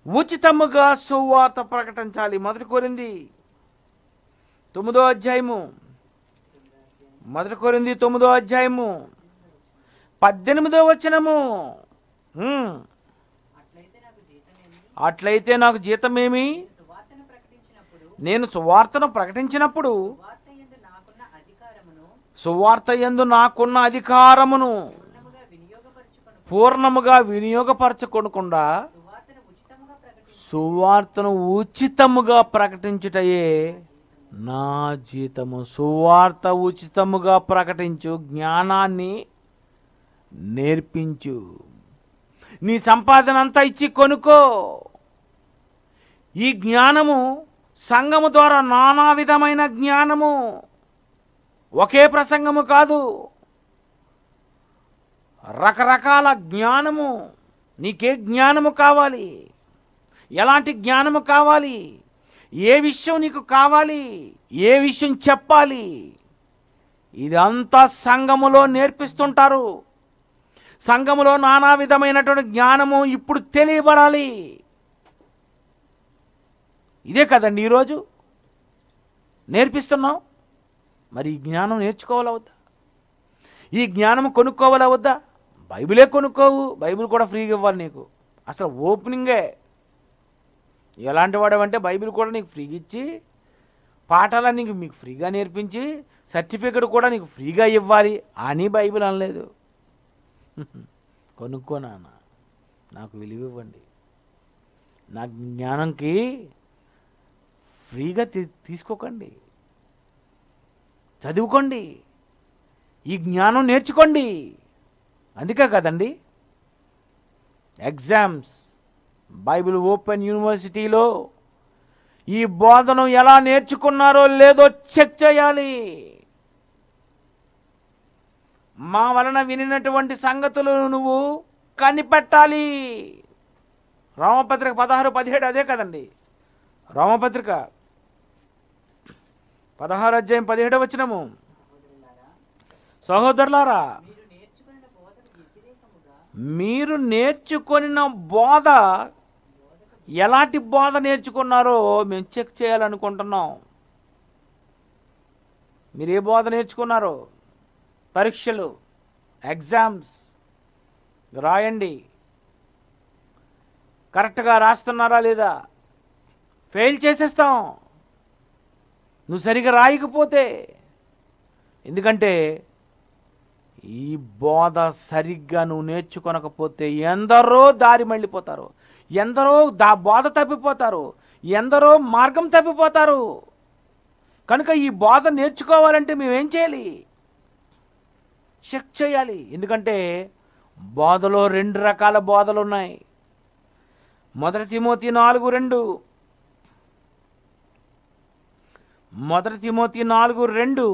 ఉచితముగా సువార్త ప్రకటించాలి. 1 కొరింథీ 9వ అధ్యాయము, 1 కొరింథీ 9వ అధ్యాయము 18వ వచనము. అట్లయితే నాకు జీతమేమి? నేను సువార్తను ప్రకటించినప్పుడు సువార్త యందు నాకున్న అధికారమును పూర్ణముగా వినియోగపరచకుండా సువార్తను ఉచితముగా ప్రకటించుటయే నా జీతము. సువార్త ఉచితముగా ప్రకటించు, జ్ఞానాన్ని నేర్పించు. నీ సంపాదన అంతా ఇచ్చి కొనుక్కో. ఈ జ్ఞానము సంఘము ద్వారా నానా విధమైన జ్ఞానము, ఒకే ప్రసంగము కాదు, రకరకాల జ్ఞానము. నీకే జ్ఞానము కావాలి? ఎలాంటి జ్ఞానము కావాలి? ఏ విషయం నీకు కావాలి? ఏ విషయం చెప్పాలి? ఇదంతా సంఘములో నేర్పిస్తుంటారు. సంఘములో నానా విధమైనటువంటి జ్ఞానము ఇప్పుడు తెలియబడాలి. ఇదే కదండి ఈరోజు నేర్పిస్తున్నాం. మరి ఈ జ్ఞానం నేర్చుకోవాలా వద్దా? ఈ జ్ఞానం కొనుక్కోవాలా వద్దా? బైబిలే కొనుక్కోవు, బైబిల్ కూడా ఫ్రీగా ఇవ్వాలి నీకు. అసలు ఓపెనింగే. ఎలాంటి వాడవంటే బైబిల్ కూడా నీకు ఫ్రీగా ఇచ్చి, పాఠాలన్నీ మీకు ఫ్రీగా నేర్పించి, సర్టిఫికెట్ కూడా నీకు ఫ్రీగా ఇవ్వాలి అని బైబిల్ అనలేదు. కొనుక్కో నాన్న, నాకు విలువ ఇవ్వండి, నా జ్ఞానంకి ఫ్రీగా తీసుకోకండి, చదువుకోండి, ఈ జ్ఞానం నేర్చుకోండి. అందుకే కదండి ఎగ్జామ్స్. బైబిల్ ఓపెన్ యూనివర్సిటీలో ఈ బోధను ఎలా నేర్చుకున్నారో లేదో చెక్ చేయాలి. మా వలన వినినటువంటి సంగతులు నువ్వు కనిపెట్టాలి. రోమపత్రిక 16:17 అదే కదండి. రోమపత్రిక 16 అధ్యాయం 17వ వచనము. సహోదరులారా, మీరు నేర్చుకొనిన బోధ, ఎలాంటి బోధ నేర్చుకున్నారో మేము చెక్ చేయాలనుకుంటున్నాం. మీరు ఏ బోధ నేర్చుకున్నారో పరీక్షలు, ఎగ్జామ్స్ రాయండి. కరెక్ట్గా రాస్తున్నారా లేదా? ఫెయిల్ చేసేస్తాం నువ్వు సరిగా రాయకపోతే. ఎందుకంటే ఈ బోధ సరిగ్గా నువ్వు నేర్చుకొనకపోతే ఎందరో దారి మళ్ళీపోతారు, ఎందరో బోధ తప్పిపోతారు, ఎందరో మార్గం తప్పిపోతారు. కనుక ఈ బోధ నేర్చుకోవాలంటే మేమేం చేయాలి? చెక్ చేయాలి. ఎందుకంటే బోధలో 2 రకాల బోధలు ఉన్నాయి. 1 తిమోతి 4:2, 1 తిమోతి 4:2,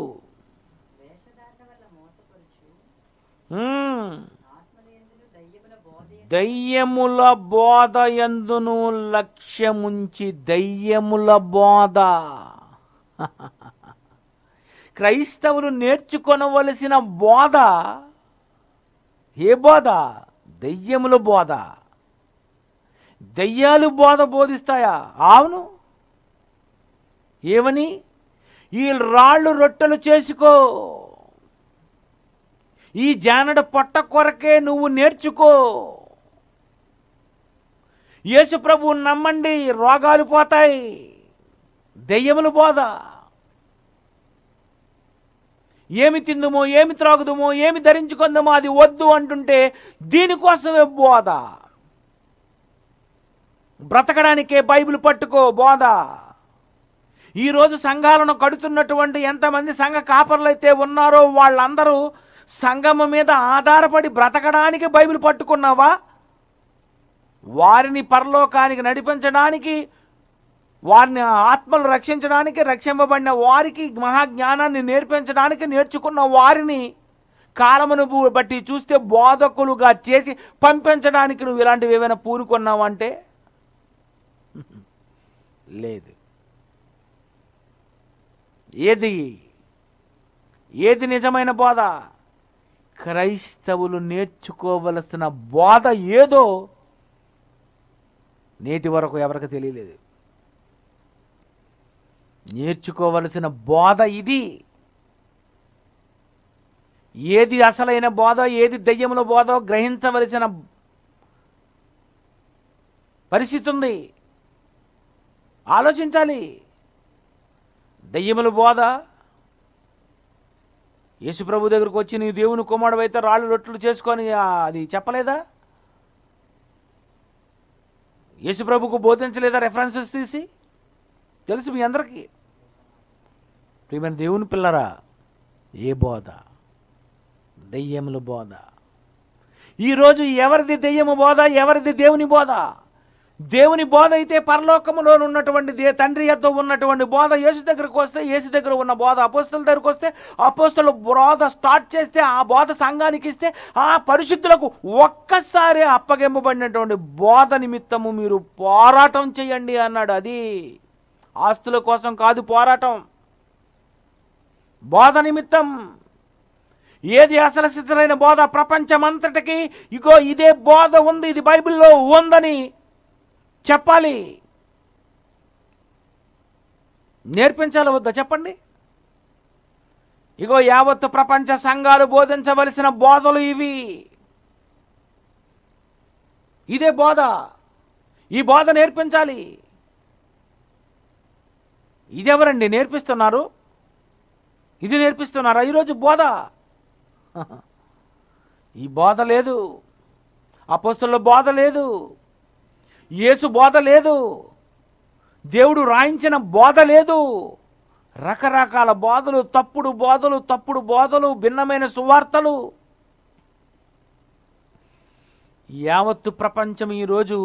దయ్యముల బోధ యందును లక్ష్యముంచి. దయ్యముల బోధ క్రైస్తవులు నేర్చుకొనవలసిన బోధ ఏ బోధ? దయ్యముల బోధ. దయ్యాలు బోధ బోధిస్తాయా? అవును. ఏమని? ఈ రాళ్ళు రొట్టెలు చేసుకో, ఈ జానడ పొట్ట కొరకే నువ్వు నేర్చుకో, యేసు ప్రభువుని నమ్మండి రోగాలు పోతాయి. దెయ్యముల బోధ. ఏమి తిందుమో, ఏమి త్రాగుదుమో, ఏమి ధరించుకుందామో అది వద్దు అంటుంటే దీనికోసమే బోధ. బ్రతకడానికే బైబిల్ పట్టుకో బోధ. ఈరోజు సంఘాలను కడుతున్నటువంటి ఎంతమంది సంఘ కాపర్లు అయితే ఉన్నారో వాళ్ళందరూ సంఘము మీద ఆధారపడి బ్రతకడానికి బైబిల్ పట్టుకున్నావా? వారిని పరలోకానికి నడిపించడానికి, వారిని ఆత్మలు రక్షించడానికి, రక్షింపబడిన వారికి మహాజ్ఞానాన్ని నేర్పించడానికి నేర్చుకున్న వారిని కాలమును బట్టి చూస్తే బోధకులుగా చేసి పంపించడానికి నువ్వు ఇలాంటివి ఏమైనా పూనుకున్నావంటే లేదు. ఏది నిజమైన బోధ? క్రైస్తవులు నేర్చుకోవలసిన బోధ ఏదో నేటి వరకు ఎవరికి తెలియలేదు. నేర్చుకోవలసిన బోధ ఇది. ఏది అసలైన బోధ, ఏది దెయ్యముల బోధ గ్రహించవలసిన పరిస్థితి ఉంది. ఆలోచించాలి. దెయ్యముల బోధ, యేసుప్రభు దగ్గరకు వచ్చి నీ దేవుని కుమారుడు అయితే రాళ్ళు రొట్టెలు చేసుకొని అది చెప్పలేదా? యేసుప్రభుకు బోధించలేదా? రెఫరెన్సెస్ తీసి తెలుసు మీ అందరికీ. ప్రియమైన దేవుని పిల్లరా, ఏ బోధ? దెయ్యముల బోధ. ఈరోజు ఎవరిది దెయ్యము బోధ, ఎవరిది దేవుని బోధ? దేవుని బోధ అయితే పరలోకములో ఉన్నటువంటి తండ్రి యొద్ద ఉన్నటువంటి బోధ యేసు దగ్గరకు వస్తే, యేసు దగ్గర ఉన్న బోధ అపోస్తలుల దగ్గరకు వస్తే, అపోస్తలుల బోధ స్టార్ట్ చేస్తే, ఆ బోధ సంఘానికి ఇస్తే, ఆ పరిశుద్ధులకు ఒక్కసారి అప్పగింపబడినటువంటి బోధ నిమిత్తము మీరు పోరాటం చేయండి అన్నాడు. అది ఆస్తుల కోసం కాదు పోరాటం, బోధ నిమిత్తం. ఏది అసలు సిద్ధమైన బోధ? ప్రపంచమంతటికి ఇగో ఇదే బోధ ఉంది, ఇది బైబిల్లో ఉందని చెప్పాలి. నేర్పించాలి వద్దా చెప్పండి? ఇగో యావత్తు ప్రపంచ సంఘాలు బోధించవలసిన బోధలు ఇవి. ఇదే బోధ. ఈ బోధ నేర్పించాలి. ఇదెవరండి నేర్పిస్తున్నారు? ఇది నేర్పిస్తున్నారా ఈరోజు బోధ? ఈ బోధ లేదు. అపోస్తలుల బోధ లేదు. యేసు బోధ లేదు. దేవుడు రాయించిన బోధ లేదు. రకరకాల బోధలు, తప్పుడు బోధలు, భిన్నమైన సువార్తలు. యావత్తు ప్రపంచం ఈరోజు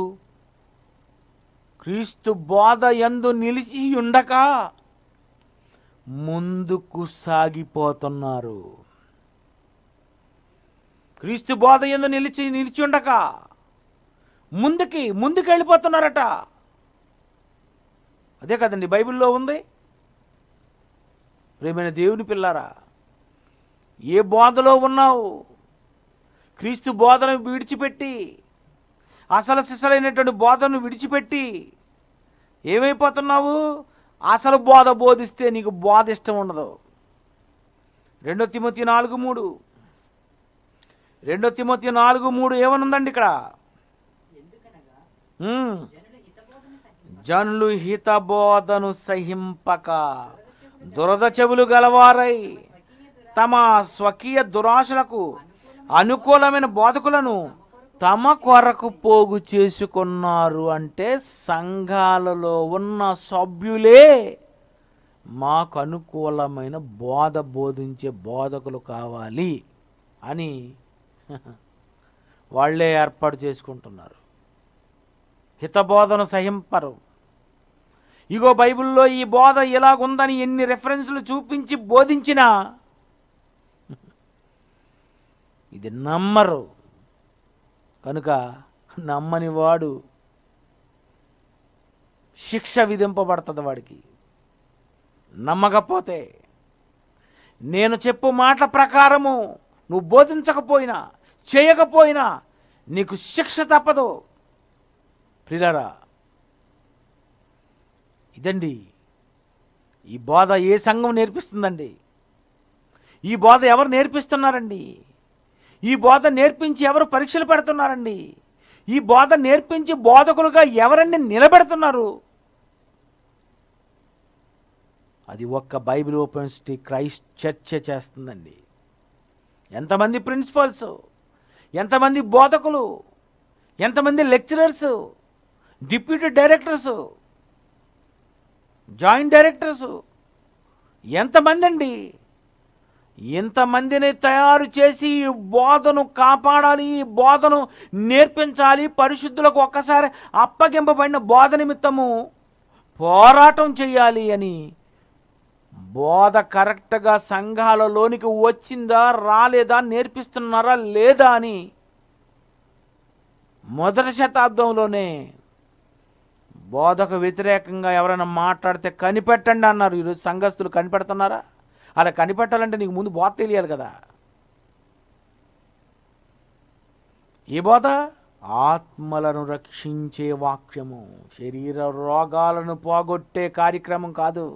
క్రీస్తు బోధ యందు నిలిచి ఉండక ముందుకు సాగిపోతున్నారు. క్రీస్తు బోధ యందు నిలిచి ఉండక ముందుకు వెళ్ళిపోతున్నారట. అదే కదండి బైబిల్లో ఉంది. ప్రియమైన దేవుని పిల్లారా, ఏ బోధలో ఉన్నావు? క్రీస్తు బోధను విడిచిపెట్టి, అసలు సిసలైనటువంటి బోధను విడిచిపెట్టి ఏమైపోతున్నావు? అసలు బోధ బోధిస్తే నీకు బోధ ఇష్టం ఉండదు. 2 తిమోతి 4:3, 2 తిమోతి 4:3 ఏమనుందండి ఇక్కడ? జనులు హితబోధను సహింపక దురద చెవులు గలవారై తమ స్వకీయ దురాశలకు అనుకూలమైన బోధకులను తమ కొరకు పోగు చేసుకున్నారు. అంటే సంఘాలలో ఉన్న సభ్యులే మాకు అనుకూలమైన బోధ బోధించే బోధకులు కావాలి అని వాళ్ళే ఏర్పాటు చేసుకుంటున్నారు. హితబోధను సహింపరు. ఇగో బైబిల్లో ఈ బోధ ఇలాగుందని ఎన్ని రెఫరెన్స్లు చూపించి బోధించినా ఇది నమ్మరు. కనుక నమ్మని వాడు శిక్ష విధింపబడుతుంది వాడికి. నమ్మకపోతే నేను చెప్పు మాట ప్రకారము నువ్వు బోధించకపోయినా చేయకపోయినా నీకు శిక్ష తప్పదు. ప్రియులారా, ఇదండి ఈ బోధ. ఏ సంఘం నేర్పిస్తుందండి? ఈ బోధ ఎవరు నేర్పిస్తున్నారండి? ఈ బోధ నేర్పించి ఎవరు పరీక్షలు పెడుతున్నారండి? ఈ బోధ నేర్పించి బోధకులుగా ఎవరండి నిలబెడుతున్నారు? అది ఒక్క Bible open city Christ church చేస్తుందండి. ఎంతమంది ప్రిన్సిపల్స్, ఎంతమంది బోధకులు, ఎంతమంది lecturers, deputy directors, joint directors, ఎంతమంది అండి? ఇంతమందిని తయారు చేసి ఈ బోధను కాపాడాలి, ఈ బోధను నేర్పించాలి. పరిశుద్ధులకు ఒక్కసారి అప్పగింపబడిన బోధ నిమిత్తము పోరాటం చేయాలి అని బోధ కరెక్ట్గా సంఘాలలోనికి వచ్చిందా రాలేదా, నేర్పిస్తున్నారా లేదా అని మొదటి శతాబ్దంలోనే బోధకు వ్యతిరేకంగా ఎవరైనా మాట్లాడితే కనిపెట్టండి అన్నారు. ఈరోజు సంఘస్థులు కనిపెడుతున్నారా? అలా కనిపెట్టాలంటే నీకు ముందు బోధ తెలియాలి కదా. ఈ బోధ ఆత్మలను రక్షించే వాక్యము, శరీర రోగాలను పోగొట్టే కార్యక్రమం కాదు.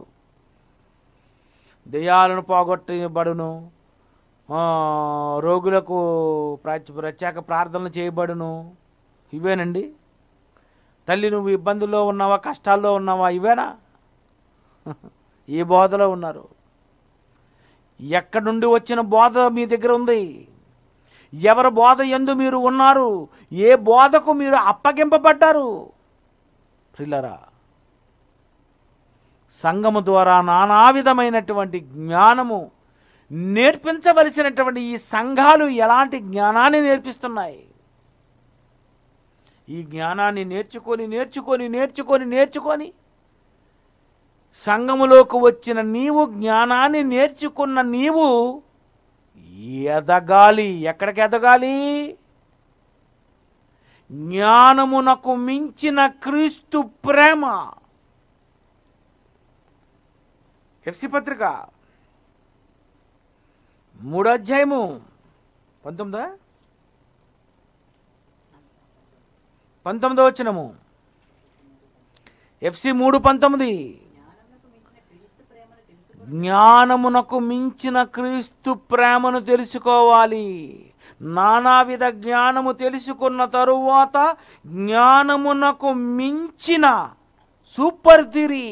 దెయ్యాలను పోగొట్టబడును, రోగులకు ప్రత్యేక ప్రార్థనలు చేయబడును. ఇవేనండి. తల్లి నువ్వు ఇబ్బందుల్లో ఉన్నావా, కష్టాల్లో ఉన్నావా, ఇవేనా? ఈ బోధలో ఉన్నారు. ఎక్కడి నుండి వచ్చిన బోధ మీ దగ్గర ఉంది? ఎవరి బోధ యందు మీరు ఉన్నారు? ఏ బోధకు మీరు అప్పగింపబడ్డారు? ప్రియులారా, సంఘము ద్వారా నానా విధమైనటువంటి జ్ఞానము నేర్పించవలసినటువంటి ఈ సంఘాలు ఎలాంటి జ్ఞానాన్ని నేర్పిస్తున్నాయి? ఈ జ్ఞానాన్ని నేర్చుకొని సంఘములోకి వచ్చిన నీవు, జ్ఞానాన్ని నేర్చుకున్న నీవు ఎదగాలి. ఎక్కడికి ఎదగాలి? జ్ఞానమునకు మించిన క్రీస్తు ప్రేమ. ఎఫ్సి పత్రిక 3వ అధ్యాయము 19వ వచనము. ఎఫ్సి 3:19. జ్ఞానమునకు మించిన క్రీస్తు ప్రేమను తెలుసుకోవాలి. నానావిధ జ్ఞానము తెలుసుకున్న తరువాత జ్ఞానమునకు మించిన సూపర్ థిరీ,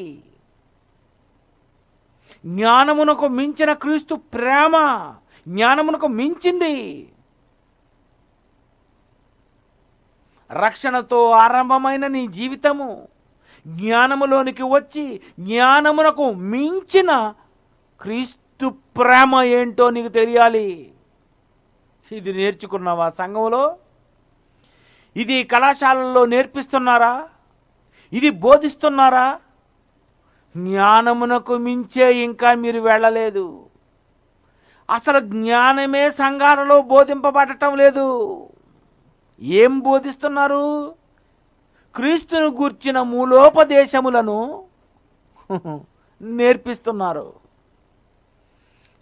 జ్ఞానమునకు మించిన క్రీస్తు ప్రేమ, జ్ఞానమునకు మించింది. రక్షణతో ఆరంభమైన నీ జీవితము జ్ఞానములోనికి వచ్చి జ్ఞానమునకు మించిన క్రీస్తు ప్రేమ ఏంటో నీకు తెలియాలి. ఇది నేర్చుకున్నావా సంఘంలో? ఇది కళాశాలల్లో నేర్పిస్తున్నారా? ఇది బోధిస్తున్నారా? జ్ఞానమునకు మించే ఇంకా మీరు వెళ్ళలేదు. అసలు జ్ఞానమే సంఘాలలో బోధింపబడటం లేదు. ఏం బోధిస్తున్నారు? క్రీస్తును గూర్చిన మూలోపదేశములను నేర్పిస్తున్నారు.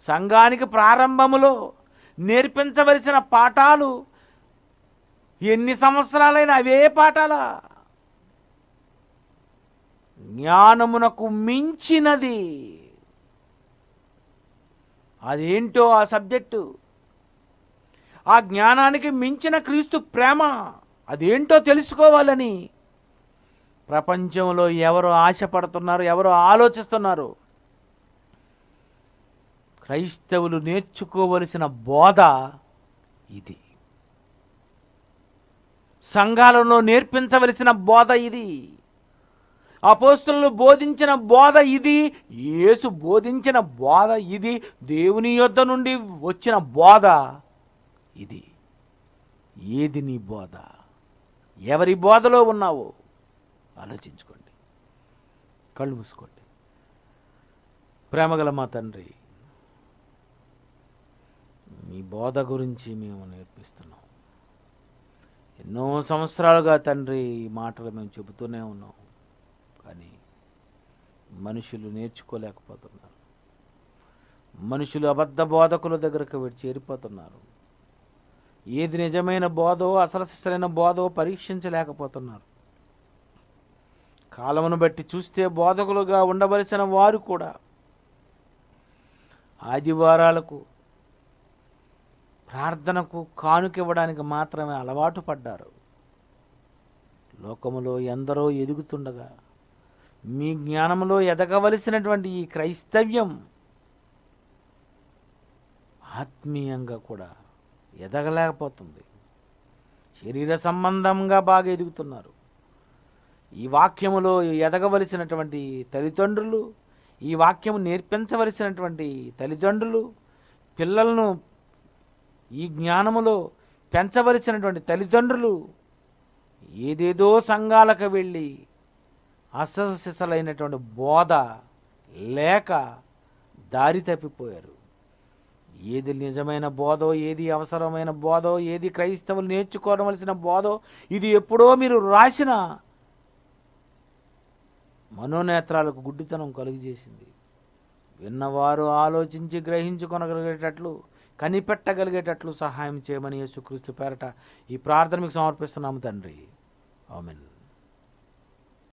సంఘానికి ప్రారంభములో నేర్పించవలసిన పాఠాలు ఎన్ని సంవత్సరాలైనా అవే పాఠాలా? జ్ఞానమునకు మించినది అదేంటో ఆ సబ్జెక్టు. ఆ జ్ఞానానికి మించిన క్రీస్తు ప్రేమ అదేంటో తెలుసుకోవాలని ప్రపంచంలో ఎవరు ఆశపడుతున్నారు, ఎవరు ఆలోచిస్తున్నారు? క్రైస్తవులు నేర్చుకోవలసిన బోధ ఇది. సంఘాలలో నేర్పించవలసిన బోధ ఇది. అపోస్తలులు బోధించిన బోధ ఇది. యేసు బోధించిన బోధ ఇది. దేవుని యొద్ద నుండి వచ్చిన బోధ ఇది. ఏది నీ బోధ? ఎవరి బోధలో ఉన్నావో ఆలోచించుకోండి. కళ్ళు మూసుకోండి. ప్రేమగల మా తండ్రి, మీ బోధ గురించి మేము నేర్పిస్తున్నాం. ఎన్నో సంవత్సరాలుగా తండ్రి ఈ మాటలు మేము చెబుతూనే ఉన్నాం, కానీ మనుషులు నేర్చుకోలేకపోతున్నారు. మనుషులు అబద్ధ బోధకుల దగ్గరకు చేరిపోతున్నారు. ఏది నిజమైన బోధో, అసలు సిసలైన బోధో పరీక్షించలేకపోతున్నారు. కాలమును బట్టి చూస్తే బోధకులుగా ఉండవలసిన వారు కూడా ఆదివారాలకు, ప్రార్థనకు కానుకివ్వడానికి మాత్రమే అలవాటు పడ్డారు. లోకములో ఎందరో ఎదుగుతుండగా మీ జ్ఞానంలో ఎదగవలసినటువంటి ఈ క్రైస్తవ్యం ఆత్మీయంగా కూడా ఎదగలేకపోతుంది. శరీర సంబంధంగా బాగా ఎదుగుతున్నారు. ఈ వాక్యములో ఎదగవలసినటువంటి తల్లిదండ్రులు, ఈ వాక్యము నేర్పించవలసినటువంటి తల్లిదండ్రులు, పిల్లలను ఈ జ్ఞానములో పెంచవలసినటువంటి తల్లిదండ్రులు ఏదేదో సంఘాలకు వెళ్ళి అససిసలైనటువంటి బోధ లేక దారి తప్పిపోయారు. ఏది నిజమైన బోధో, ఏది అవసరమైన బోధో, ఏది క్రైస్తవులు నేర్చుకోవలసిన బోధో, ఇది ఎప్పుడో మీరు రాసిన మనోనేత్రాలకు గుడ్డితనం కలుగజేసింది. విన్నవారు ఆలోచించి గ్రహించుకొనగలిగేటట్లు, కనిపెట్టగలిగేటట్లు సహాయం చేయమని యేసుక్రీస్తు పేరట ఈ ప్రార్థన మీకు సమర్పిస్తున్నాము తండ్రి. ఆమేన్.